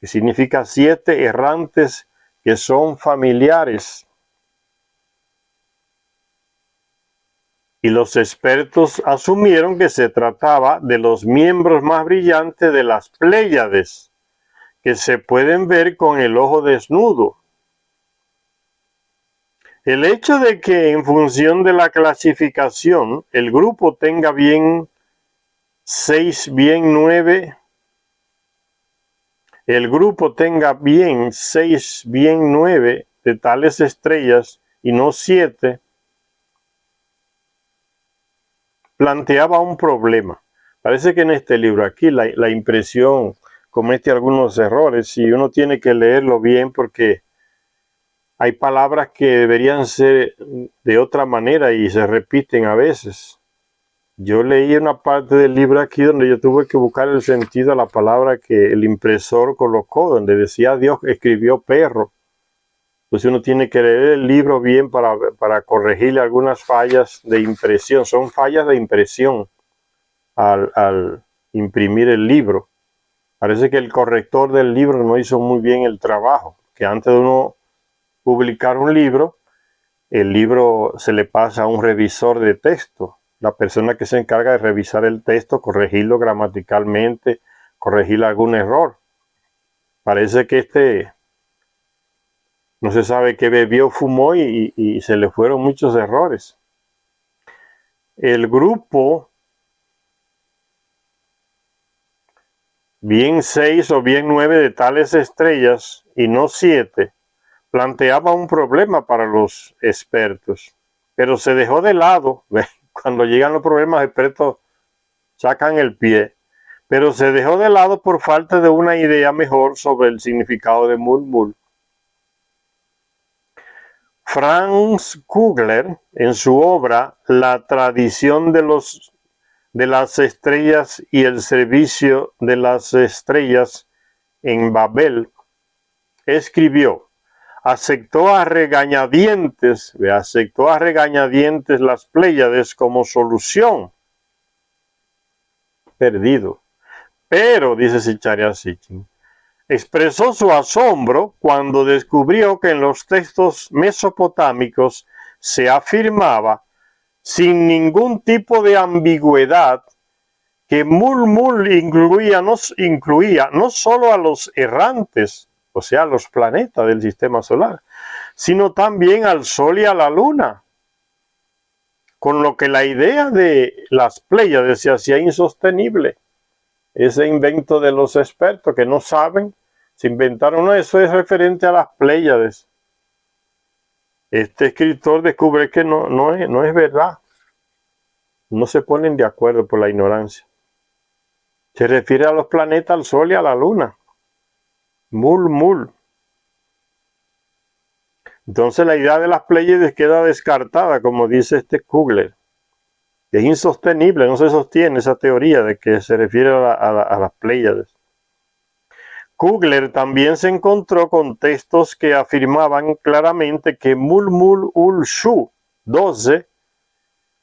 que significa 7 errantes que son familiares. Y los expertos asumieron que se trataba de los miembros más brillantes de las Pléyades, que se pueden ver con el ojo desnudo. El hecho de que en función de la clasificación el grupo tenga bien 6, bien 9, el grupo tenga bien 6, bien 9 de tales estrellas y no 7, planteaba un problema. Parece que en este libro aquí la impresión comete algunos errores y uno tiene que leerlo bien porque Hay palabras que deberían ser de otra manera y se repiten a veces. Yo leí una parte del libro aquí donde yo tuve que buscar el sentido a la palabra que el impresor colocó, donde decía Dios escribió perro. Entonces uno tiene que leer el libro bien para corregirle algunas fallas de impresión. Son fallas de impresión al imprimir el libro. Parece que el corrector del libro no hizo muy bien el trabajo, que antes de uno publicar un libro, el libro se le pasa a un revisor de texto, la persona que se encarga de revisar el texto, corregirlo gramaticalmente, corregir algún error. Parece que no se sabe qué bebió, fumó y se le fueron muchos errores. El grupo, bien 6 o bien 9 de tales estrellas y no 7, planteaba un problema para los expertos, pero se dejó de lado. Cuando llegan los problemas, los expertos sacan el pie, pero se dejó de lado por falta de una idea mejor sobre el significado de Mulmul. Franz Kugler, en su obra La tradición de las estrellas y el servicio de las estrellas en Babel, escribió: aceptó a regañadientes las Pléyades como solución. Perdido. Pero, dice Zecharia Sitchin, expresó su asombro cuando descubrió que en los textos mesopotámicos se afirmaba, sin ningún tipo de ambigüedad, que Mulmul incluía no solo a los errantes, o sea, a los planetas del sistema solar, sino también al Sol y a la Luna, con lo que la idea de las Pléyades se hacía insostenible. Ese invento de los expertos que no saben, se inventaron, eso es referente a las Pléyades. Este escritor descubre que no es verdad. No se ponen de acuerdo por la ignorancia. Se refiere a los planetas, al Sol y a la Luna. Mulmul. Entonces la idea de las Pléyades queda descartada, como dice este Kugler. Es insostenible, no se sostiene esa teoría de que se refiere a las Pléyades. Kugler también se encontró con textos que afirmaban claramente que Mulmul Ul-Shu, 12,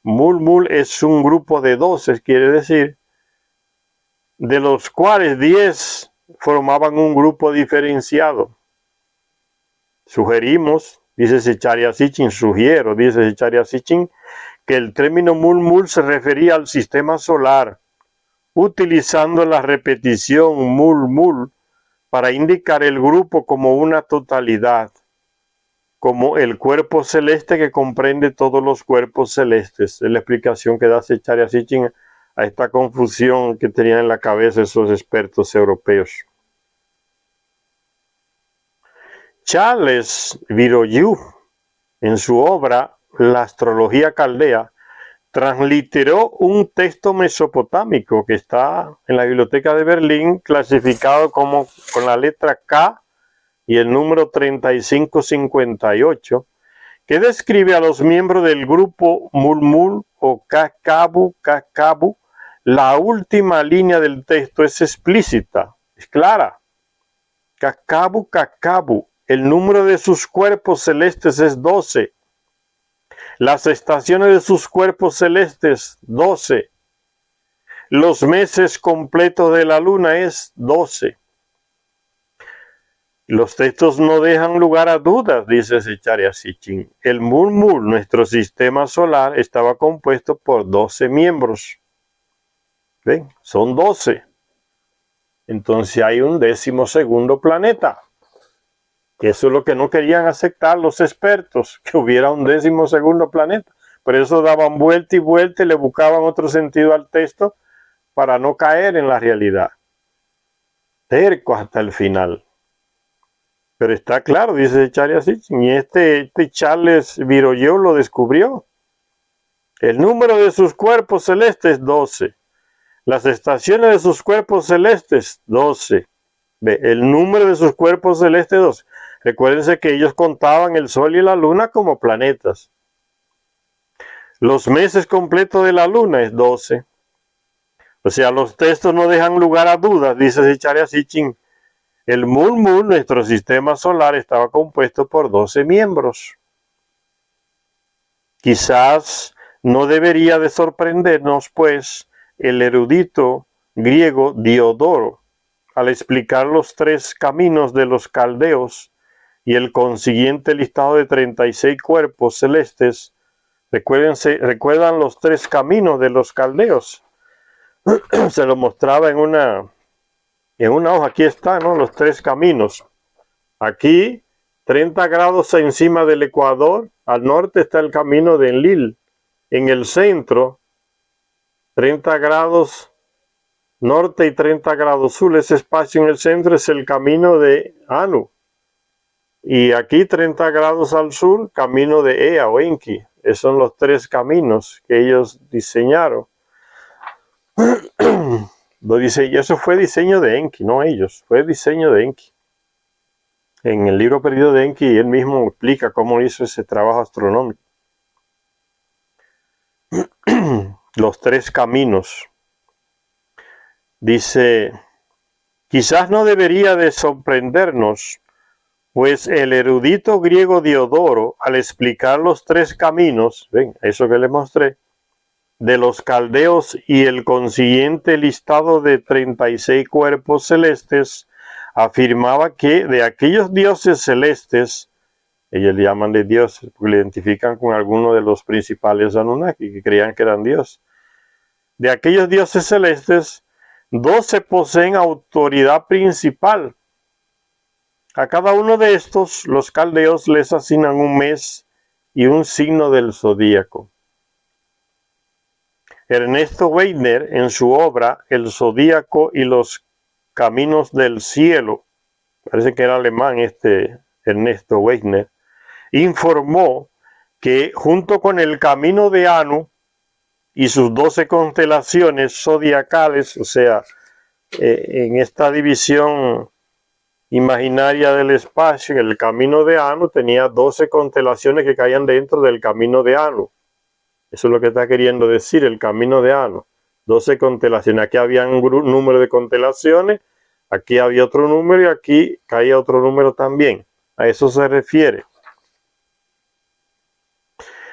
Mulmul es un grupo de 12, quiere decir, de los cuales 10 formaban un grupo diferenciado. Sugerimos, dice Zecharia Sitchin, que el término Mulmul se refería al sistema solar, utilizando la repetición Mulmul para indicar el grupo como una totalidad, como el cuerpo celeste que comprende todos los cuerpos celestes. Es la explicación que da Zecharia Sitchin a esta confusión que tenían en la cabeza esos expertos europeos. Charles Viroyu, en su obra La astrología caldea, transliteró un texto mesopotámico que está en la biblioteca de Berlín, clasificado como con la letra K y el número 3558, que describe a los miembros del grupo Mulmul o Kakabu. La última línea del texto es explícita, es clara. Kakabu, el número de sus cuerpos celestes es 12. Las estaciones de sus cuerpos celestes, 12. Los meses completos de la luna es 12. Los textos no dejan lugar a dudas, dice Zecharia Sitchin. El Mulmul, nuestro sistema solar, estaba compuesto por 12 miembros. ¿Ven? Son 12. Entonces hay un 12º planeta. Eso es lo que no querían aceptar los expertos, que hubiera un 12º planeta. Por eso daban vuelta y vuelta y le buscaban otro sentido al texto para no caer en la realidad. Tercos hasta el final. Pero está claro, dice Zecharia Sitchin, y este Charles Viroyu lo descubrió. El número de sus cuerpos celestes, 12. Las estaciones de sus cuerpos celestes, 12. El número de sus cuerpos celestes, 12. Recuérdense que ellos contaban el Sol y la Luna como planetas. Los meses completos de la Luna es 12. O sea, los textos no dejan lugar a dudas, dice Zecharia Sitchin. El Mun, nuestro sistema solar, estaba compuesto por 12 miembros. Quizás no debería de sorprendernos, pues, el erudito griego Diodoro, al explicar los 3 caminos de los caldeos y el consiguiente listado de 36 cuerpos celestes. ¿Recuerdan los 3 caminos de los caldeos? Se lo mostraba en una hoja. Aquí están, ¿no? Los 3 caminos. Aquí, 30 grados encima del Ecuador, al norte está el camino de Enlil. En el centro, 30 grados norte y 30 grados sur, ese espacio en el centro es el camino de Anu. Y aquí 30 grados al sur, camino de Ea o Enki. Esos son los 3 caminos que ellos diseñaron. Y eso fue diseño de Enki, no ellos, fue diseño de Enki. En el libro perdido de Enki, él mismo explica cómo hizo ese trabajo astronómico. Los 3 caminos. Dice, quizás no debería de sorprendernos, pues el erudito griego Diodoro, al explicar los 3 caminos, ven, eso que les mostré, de los caldeos y el consiguiente listado de 36 cuerpos celestes, afirmaba que de aquellos dioses celestes, ellos le llaman de dioses, porque le identifican con alguno de los principales Anunnaki, que creían que eran dioses. De aquellos dioses celestes, 12 poseen autoridad principal. A cada uno de estos, los caldeos les asignan un mes y un signo del zodíaco. Ernesto Wegener, en su obra El Zodíaco y los Caminos del Cielo, parece que era alemán Ernesto Wegener, informó que junto con el camino de Anu y sus 12 constelaciones zodiacales, o sea, en esta división imaginaria del espacio, el camino de Anu tenía 12 constelaciones que caían dentro del camino de Anu. Eso es lo que está queriendo decir el camino de Anu. 12 constelaciones. Aquí había un número de constelaciones, aquí había otro número y aquí caía otro número también. A eso se refiere.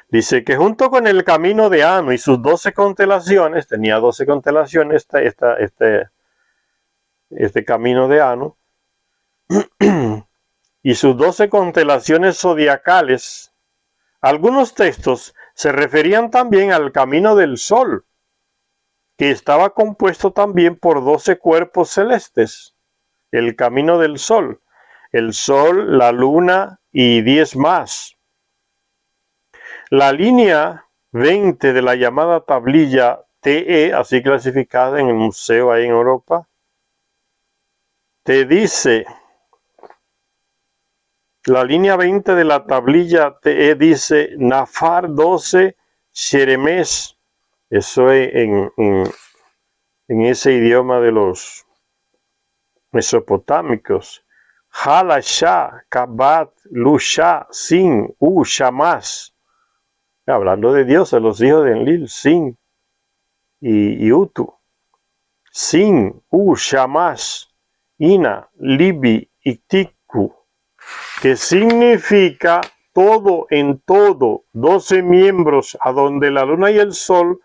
Dice que junto con el camino de Anu y sus 12 constelaciones, tenía 12 constelaciones este camino de Anu, y sus 12 constelaciones zodiacales, algunos textos se referían también al camino del Sol, que estaba compuesto también por 12 cuerpos celestes. El camino del Sol, el Sol, la Luna y 10 más. La línea 20 de la llamada tablilla TE, así clasificada en el museo ahí en Europa, te dice, la línea 20 de la tablilla TE dice Nafar 12 Sheremes. Eso es en ese idioma de los mesopotámicos. Halasha, Kabat, Lusha, Sin, Shamas. Hablando de Dios, de los hijos de Enlil, Sin y Utu. Sin, Shamas, Ina, Libi, Iktiku, que significa todo en todo, 12 miembros a donde la luna y el sol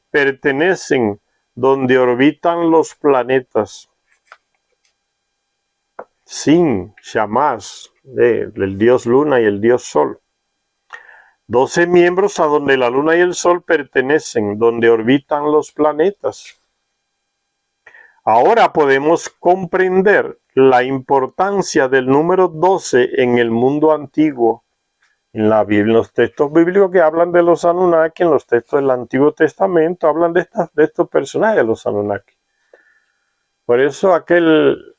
pertenecen, donde orbitan los planetas. Sin, Shamas, el dios luna y el dios sol. 12 miembros a donde la luna y el sol pertenecen, donde orbitan los planetas. Ahora podemos comprender la importancia del número 12 en el mundo antiguo. En la Biblia, en los textos bíblicos que hablan de los Anunnaki, en los textos del Antiguo Testamento, hablan de estos personajes, los Anunnaki. Por eso aquel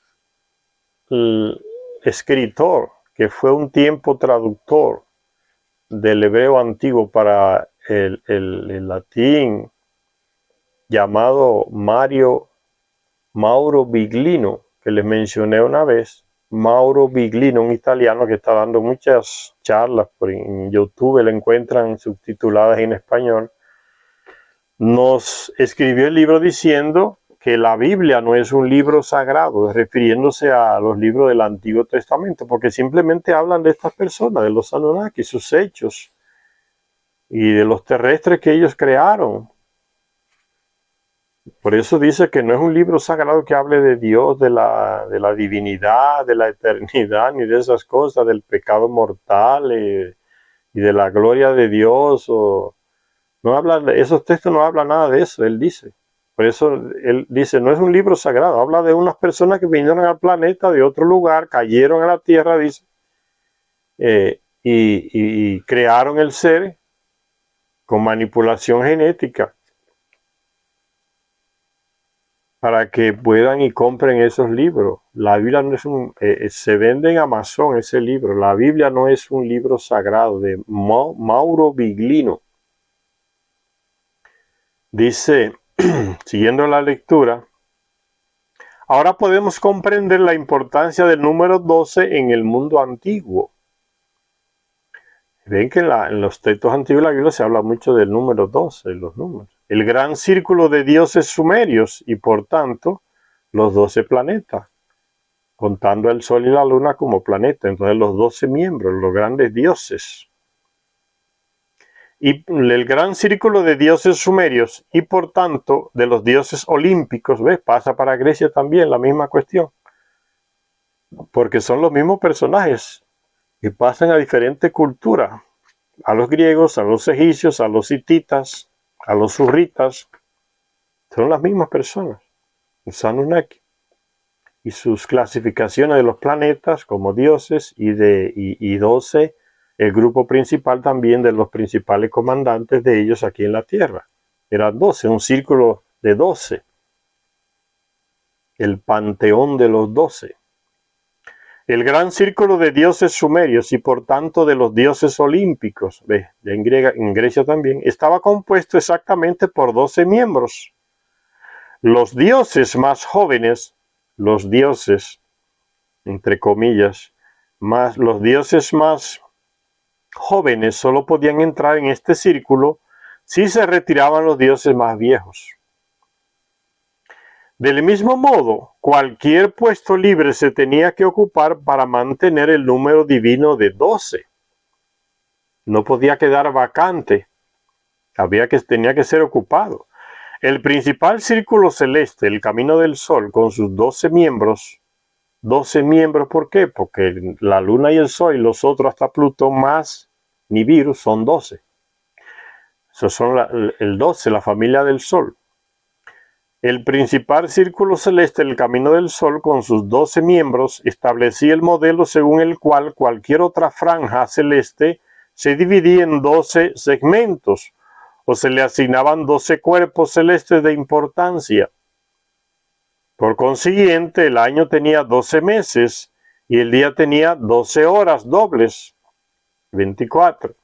escritor, que fue un tiempo traductor del hebreo antiguo para el latín, llamado Mauro Biglino, que les mencioné una vez, Mauro Biglino, un italiano que está dando muchas charlas en YouTube, la encuentran subtituladas en español, nos escribió el libro diciendo que la Biblia no es un libro sagrado, refiriéndose a los libros del Antiguo Testamento, porque simplemente hablan de estas personas, de los Anunnaki, sus hechos y de los terrestres que ellos crearon. Por eso dice que no es un libro sagrado que hable de Dios, de la divinidad, de la eternidad, ni de esas cosas, del pecado mortal y de la gloria de Dios. No habla, esos textos no hablan nada de eso, él dice. Por eso él dice, no es un libro sagrado, habla de unas personas que vinieron al planeta de otro lugar, cayeron a la tierra, dice, y crearon el ser con manipulación genética para que puedan y compren esos libros. La Biblia no es se vende en Amazon ese libro. La Biblia no es un libro sagrado, de Mauro Biglino. Dice, siguiendo la lectura, ahora podemos comprender la importancia del número 12 en el mundo antiguo. Ven que en los textos antiguos de la Biblia se habla mucho del número 12, los números. El gran círculo de dioses sumerios y por tanto los 12 planetas, contando el Sol y la Luna como planeta. Entonces los 12 miembros, los grandes dioses. Y el gran círculo de dioses sumerios y por tanto de los dioses olímpicos, ¿ves? Pasa para Grecia también la misma cuestión. Porque son los mismos personajes que pasan a diferentes culturas. A los griegos, a los egipcios, a los hititas, a los surritas. Son las mismas personas. Los Anunnaki. Y sus clasificaciones de los planetas como dioses y 12, el grupo principal también de los principales comandantes de ellos aquí en la Tierra. Eran 12, un círculo de 12. El panteón de los 12. El gran círculo de dioses sumerios y por tanto de los dioses olímpicos, en Grecia también, estaba compuesto exactamente por 12 miembros. Los dioses más jóvenes, los dioses, entre comillas, los dioses más jóvenes solo podían entrar en este círculo si se retiraban los dioses más viejos. Del mismo modo, cualquier puesto libre se tenía que ocupar para mantener el número divino de 12. No podía quedar vacante, tenía que ser ocupado. El principal círculo celeste, el camino del Sol, con sus 12 miembros, ¿por qué? Porque la Luna y el Sol y los otros hasta Plutón más Nibiru son 12. Esos son el 12, la familia del Sol. El principal círculo celeste, el camino del Sol, con sus 12 miembros, establecía el modelo según el cual cualquier otra franja celeste se dividía en 12 segmentos, o se le asignaban 12 cuerpos celestes de importancia. Por consiguiente, el año tenía 12 meses y el día tenía 12 horas dobles, 24.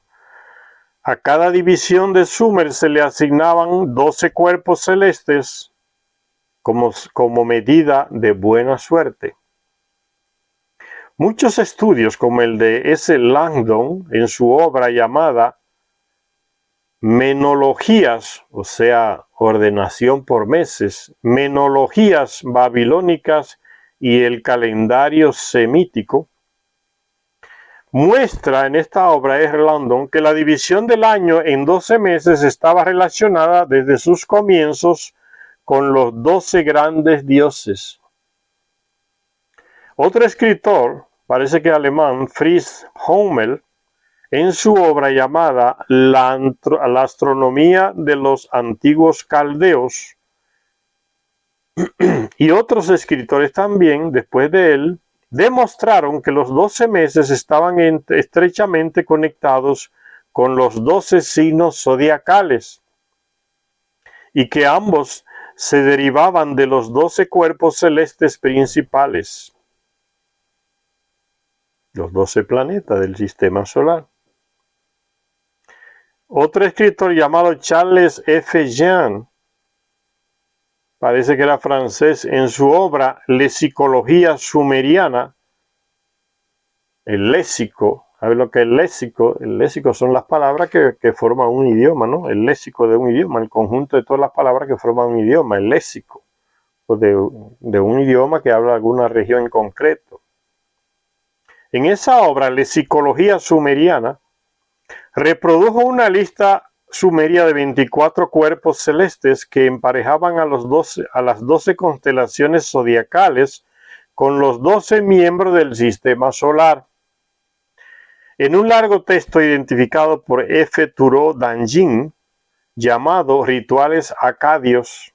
A cada división de Sumer se le asignaban 12 cuerpos celestes como medida de buena suerte. Muchos estudios, como el de S. Langdon en su obra llamada Menologías, o sea, ordenación por meses, Menologías babilónicas y el calendario semítico, muestra en esta obra de Langdon que la división del año en 12 meses estaba relacionada desde sus comienzos con los 12 grandes dioses. Otro escritor, parece que alemán, Fritz Hummel, en su obra llamada La astronomía de los antiguos caldeos, y otros escritores también, después de él, demostraron que los 12 meses estaban estrechamente conectados con los 12 signos zodiacales y que ambos se derivaban de los 12 cuerpos celestes principales, los 12 planetas del sistema solar. Otro escritor llamado Charles F. Jean, parece que era francés, en su obra La psicología sumeriana, el léxico. ¿Sabes lo que es el léxico? El léxico son las palabras que forman un idioma, ¿no? El léxico de un idioma, el conjunto de todas las palabras que forman un idioma, el léxico. Pues de un idioma que habla alguna región en concreto. En esa obra, Lexicología Sumeriana, reprodujo una lista sumeria de 24 cuerpos celestes que emparejaban a las 12 constelaciones zodiacales con los 12 miembros del sistema solar. En un largo texto identificado por F. Thoreau Danjin, llamado Rituales Acadios,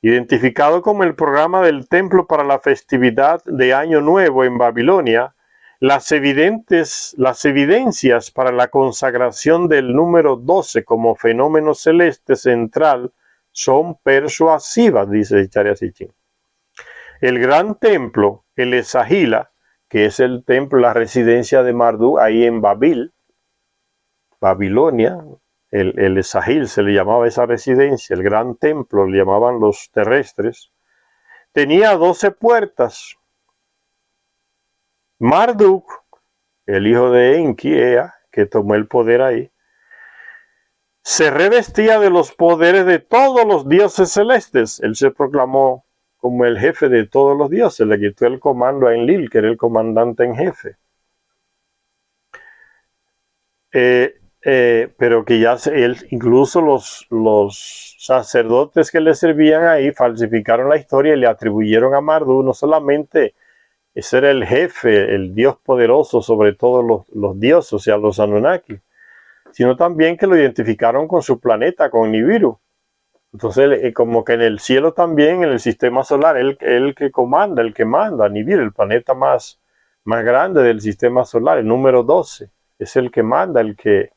identificado como el programa del templo para la festividad de Año Nuevo en Babilonia, las evidencias para la consagración del número 12 como fenómeno celeste central son persuasivas, dice Charia Sitchin. El gran templo, el Esagila, que es el templo, la residencia de Marduk, ahí en Babilonia, el Esagil se le llamaba esa residencia, el gran templo le llamaban los terrestres, tenía 12 puertas. Marduk, el hijo de Enki, Ea, que tomó el poder ahí, se revestía de los poderes de todos los dioses celestes. Él se proclamó como el jefe de todos los dioses, le quitó el comando a Enlil, que era el comandante en jefe. Pero que ya incluso los sacerdotes que le servían ahí falsificaron la historia y le atribuyeron a Marduk no solamente ese era el jefe, el dios poderoso sobre todos los dioses, o sea, los Anunnaki, sino también que lo identificaron con su planeta, con Nibiru. Entonces, como que en el cielo también, en el sistema solar, el que comanda, el que manda, Nibiru, el planeta más grande del sistema solar, el número 12, es el que manda, el que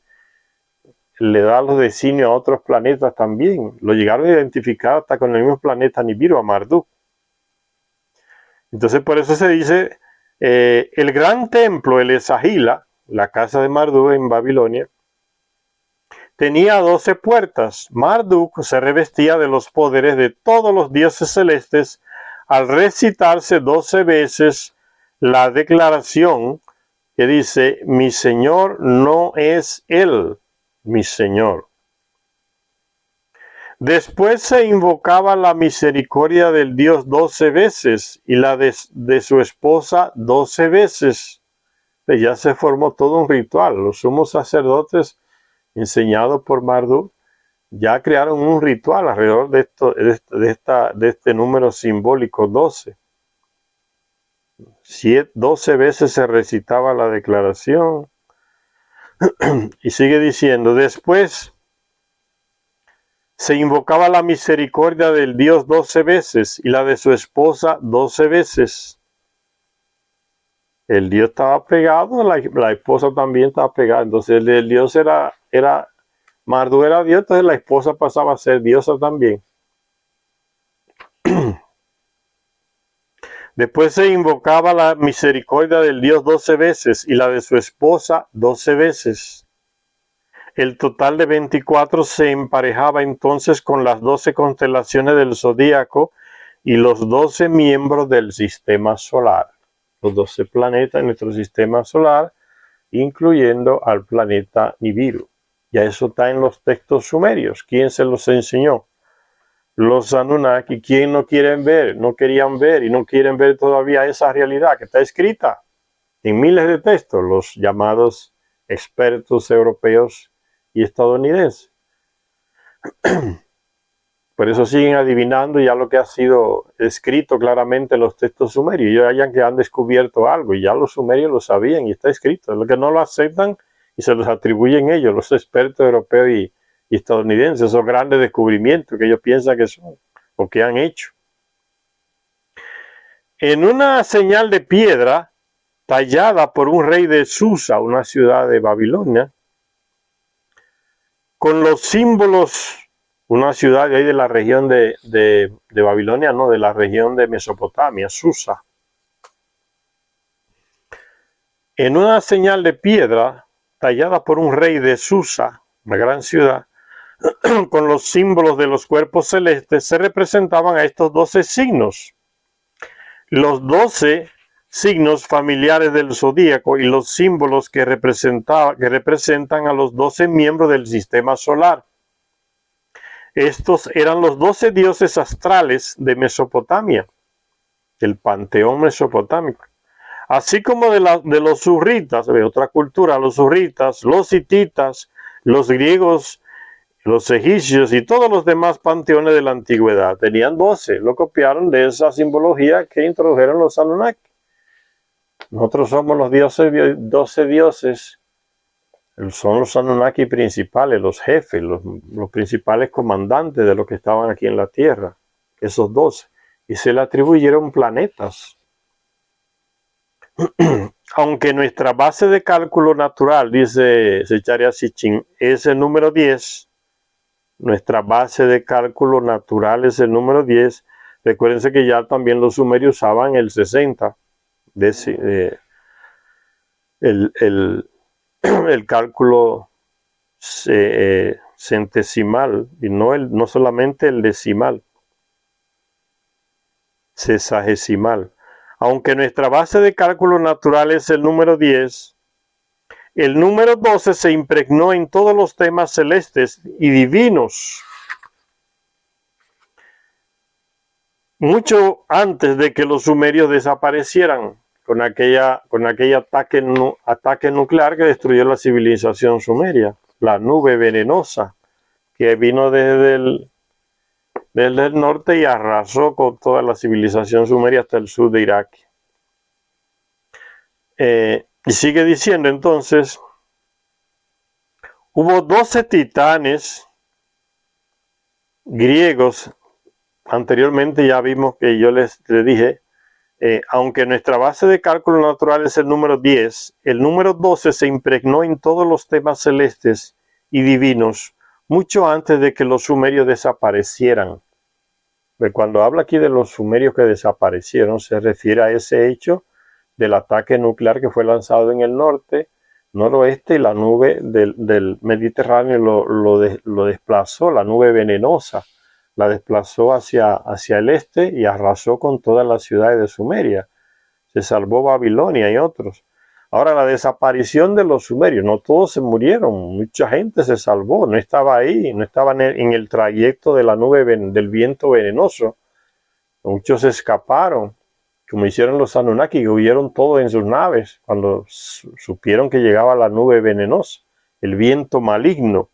le da los designios a otros planetas también. Lo llegaron a identificar hasta con el mismo planeta Nibiru, a Marduk. Entonces por eso se dice, el gran templo, el Esagila, la casa de Marduk en Babilonia, tenía 12 puertas. Marduk se revestía de los poderes de todos los dioses celestes al recitarse 12 veces la declaración que dice, mi Señor no es Él, mi Señor. Después se invocaba la misericordia del Dios 12 veces y la de su esposa 12 veces. Ya se formó todo un ritual. Los sumos sacerdotes, enseñados por Marduk, ya crearon un ritual alrededor de este número simbólico 12. 12 veces se recitaba la declaración. Y sigue diciendo, después se invocaba la misericordia del Dios 12 veces y la de su esposa 12 veces. El Dios estaba pegado, la esposa también estaba pegada. Entonces el Dios Marduk era Dios, entonces la esposa pasaba a ser diosa también. Después se invocaba la misericordia del Dios 12 veces y la de su esposa 12 veces. El total de 24 se emparejaba entonces con las 12 constelaciones del zodíaco y los 12 miembros del sistema solar. Los 12 planetas en nuestro sistema solar, incluyendo al planeta Nibiru. Ya eso está en los textos sumerios. ¿Quién se los enseñó? Los Anunnaki. ¿Quién no quieren ver? No querían ver y no quieren ver todavía esa realidad que está escrita en miles de textos. Los llamados expertos europeos y estadounidenses. Por eso siguen adivinando ya lo que ha sido escrito claramente en los textos sumerios. Ellos que han descubierto algo y ya los sumerios lo sabían y está escrito. Lo que no lo aceptan y se los atribuyen ellos, los expertos europeos y estadounidenses, esos grandes descubrimientos que ellos piensan que son o que han hecho. En una señal de piedra tallada por un rey de Susa, una ciudad de Babilonia, con los símbolos, una ciudad de ahí de la región de Babilonia, no, de la región de Mesopotamia, Susa. En una señal de piedra tallada por un rey de Susa, una gran ciudad, con los símbolos de los cuerpos celestes, se representaban a estos 12 signos. Los 12 signos familiares del zodíaco y los símbolos que representan a los 12 miembros del sistema solar. Estos eran los 12 dioses astrales de Mesopotamia, el panteón mesopotámico, así como de los surritas, de otra cultura, los surritas, los hititas, los griegos, los egipcios y todos los demás panteones de la antigüedad. Tenían 12, lo copiaron de esa simbología que introdujeron los Anunnaki. Nosotros somos los 12 dioses, son los Anunnaki principales, los jefes, los principales comandantes de los que estaban aquí en la Tierra, esos 12, y se le atribuyeron planetas. Aunque nuestra base de cálculo natural, dice Zecharia Sitchin, es el número 10, nuestra base de cálculo natural es el número 10, recuérdense que ya también los sumerios usaban el 60, el cálculo centesimal, y no solamente el decimal, sesagesimal. Aunque nuestra base de cálculo natural es el número 10, el número 12 se impregnó en todos los temas celestes y divinos, mucho antes de que los sumerios desaparecieran con aquel ataque nuclear que destruyó la civilización sumeria, la nube venenosa que vino desde el norte y arrasó con toda la civilización sumeria hasta el sur de Irak. Y sigue diciendo entonces, hubo 12 titanes griegos. Anteriormente ya vimos que yo les dije, aunque nuestra base de cálculo natural es el número 10, el número 12 se impregnó en todos los temas celestes y divinos mucho antes de que los sumerios desaparecieran. Cuando habla aquí de los sumerios que desaparecieron, se refiere a ese hecho del ataque nuclear que fue lanzado en el norte, noroeste, y la nube del Mediterráneo lo desplazó, la nube venenosa la desplazó hacia el este y arrasó con todas las ciudades de Sumeria. Se salvó Babilonia y otros. Ahora, la desaparición de los sumerios, no todos se murieron, mucha gente se salvó, no estaba ahí, no estaban en el trayecto de la nube del viento venenoso. Muchos escaparon, como hicieron los Anunnaki, que huyeron todos en sus naves cuando supieron que llegaba la nube venenosa, el viento maligno.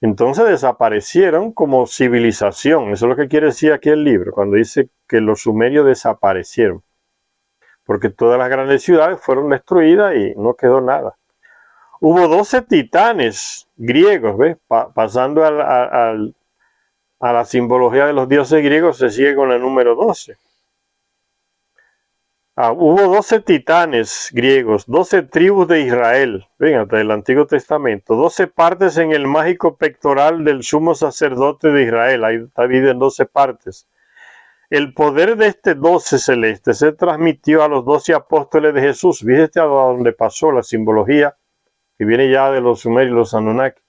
Entonces desaparecieron como civilización. Eso es lo que quiere decir aquí el libro, cuando dice que los sumerios desaparecieron. Porque todas las grandes ciudades fueron destruidas y no quedó nada. Hubo 12 titanes griegos, ¿ves? Pasando a la simbología de los dioses griegos, se sigue con el número 12. Hubo 12 titanes griegos, 12 tribus de Israel, ven, hasta el Antiguo Testamento, 12 partes en el mágico pectoral del sumo sacerdote de Israel, ahí está dividido en 12 partes. El poder de este 12 celeste se transmitió a los 12 apóstoles de Jesús. Fíjate a dónde pasó la simbología, que viene ya de los sumerios y los Anunnaki.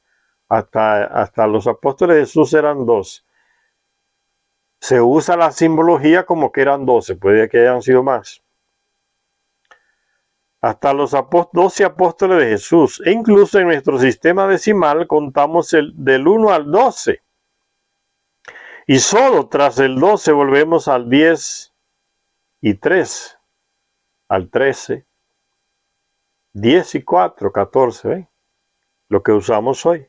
Hasta los apóstoles de Jesús eran 12. Se usa la simbología como que eran 12, puede que hayan sido más. Hasta los 12 apóstoles de Jesús. E incluso en nuestro sistema decimal contamos del 1 al 12. Y solo tras el 12 volvemos al 10 y 3, al 13, 10 y 4, 14, ¿eh? Lo que usamos hoy.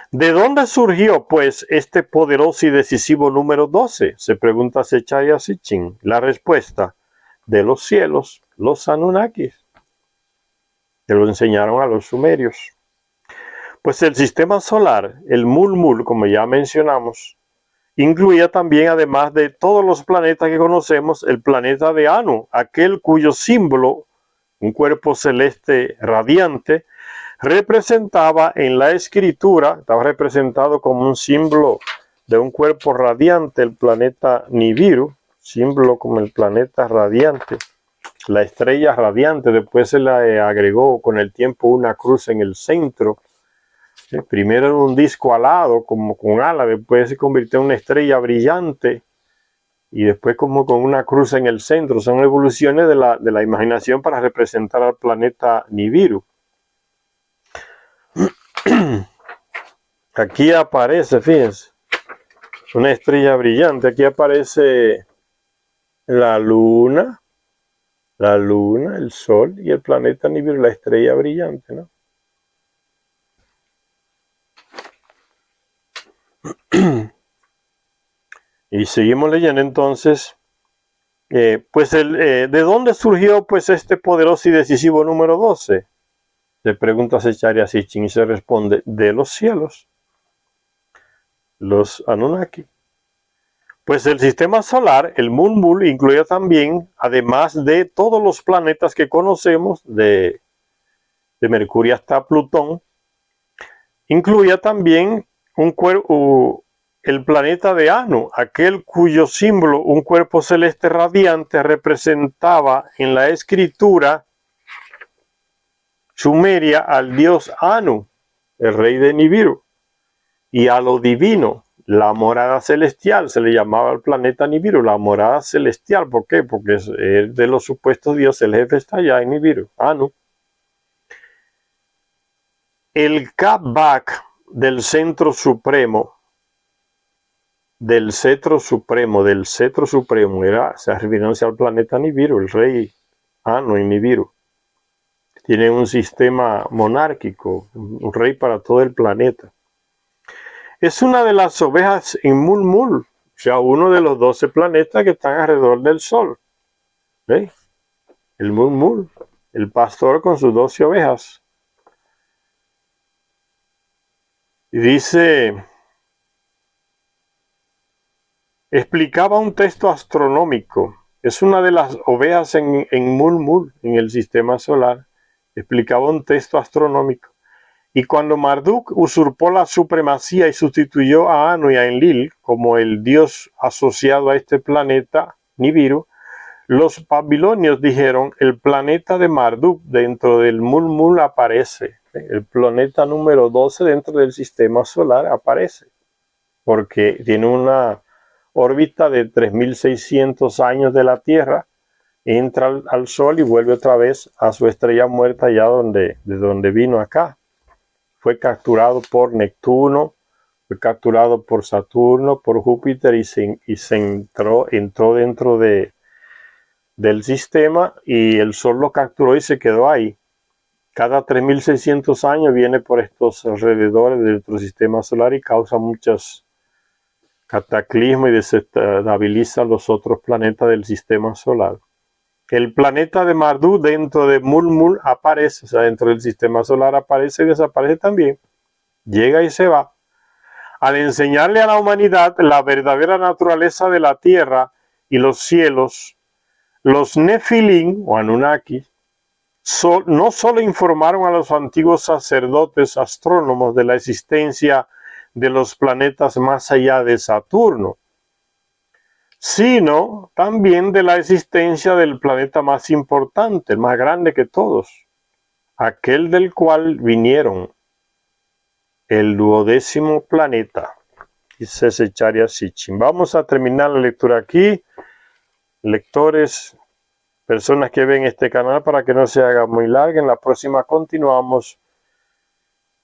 ¿De dónde surgió, pues, este poderoso y decisivo número 12? Se pregunta Zecharia Sitchin. La respuesta, de los cielos, los Anunnakis, que lo enseñaron a los sumerios. Pues el sistema solar, el Mulmul, como ya mencionamos, incluía también, además de todos los planetas que conocemos, el planeta de Anu, aquel cuyo símbolo, un cuerpo celeste radiante, representaba en la escritura, estaba representado como un símbolo de un cuerpo radiante, el planeta Nibiru, símbolo como el planeta radiante, la estrella radiante. Después se le agregó con el tiempo una cruz en el centro. Primero era un disco alado, como con ala, después se convirtió en una estrella brillante, y después como con una cruz en el centro. Son evoluciones de la imaginación para representar al planeta Nibiru. Aquí aparece, fíjense, una estrella brillante. Aquí aparece la luna, el sol y el planeta Nibiru, la estrella brillante, ¿no? Y seguimos leyendo entonces, ¿de dónde surgió pues este poderoso y decisivo número 12? Le pregunta Secharia Sitchin y se responde, de los cielos, los Anunnaki. Pues el sistema solar, el Mun-Mul, incluía también, además de todos los planetas que conocemos, de Mercurio hasta Plutón, incluía también el planeta de Anu, aquel cuyo símbolo, un cuerpo celeste radiante, representaba en la escritura sumeria al dios Anu, el rey de Nibiru, y a lo divino, la morada celestial. Se le llamaba al planeta Nibiru la morada celestial. ¿Por qué? Porque es de los supuestos dioses, el jefe está allá en Nibiru, Anu. El Kabak del centro supremo, se refiriéndose al planeta Nibiru, el rey Anu en Nibiru. Tiene un sistema monárquico, un rey para todo el planeta. Es una de las ovejas en Mun-Mul, o sea, uno de los 12 planetas que están alrededor del Sol. ¿Ve? El Mun-Mul, el pastor con sus 12 ovejas. Y dice, explicaba un texto astronómico. Es una de las ovejas en Mun-Mul, en el sistema solar. Explicaba un texto astronómico. Y cuando Marduk usurpó la supremacía y sustituyó a Anu y a Enlil como el dios asociado a este planeta, Nibiru, los babilonios dijeron, el planeta de Marduk dentro del Mun-Mul aparece. El planeta número 12 dentro del sistema solar aparece, porque tiene una órbita de 3.600 años de la Tierra, entra al Sol y vuelve otra vez a su estrella muerta allá de donde vino acá. Fue capturado por Neptuno, fue capturado por Saturno, por Júpiter y entró dentro del sistema y el Sol lo capturó y se quedó ahí. Cada 3.600 años viene por estos alrededores de nuestro sistema solar y causa muchos cataclismos y desestabiliza los otros planetas del sistema solar. El planeta de Marduk dentro de Mun-Mul aparece, o sea, dentro del sistema solar aparece y desaparece también. Llega y se va. Al enseñarle a la humanidad la verdadera naturaleza de la tierra y los cielos, los Nefilim o Anunnaki no solo informaron a los antiguos sacerdotes astrónomos de la existencia de los planetas más allá de Saturno, sino también de la existencia del planeta más importante, el más grande que todos, aquel del cual vinieron, el 12º planeta, dice Secharia Sitchin. Vamos a terminar la lectura aquí, lectores, personas que ven este canal, para que no se haga muy larga. En la próxima continuamos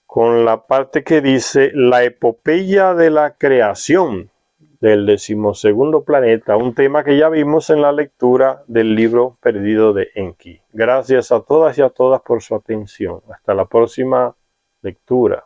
con la parte que dice la epopeya de la creación del 12º planeta, un tema que ya vimos en la lectura del libro perdido de Enki. Gracias a todas y a todas por su atención. Hasta la próxima lectura.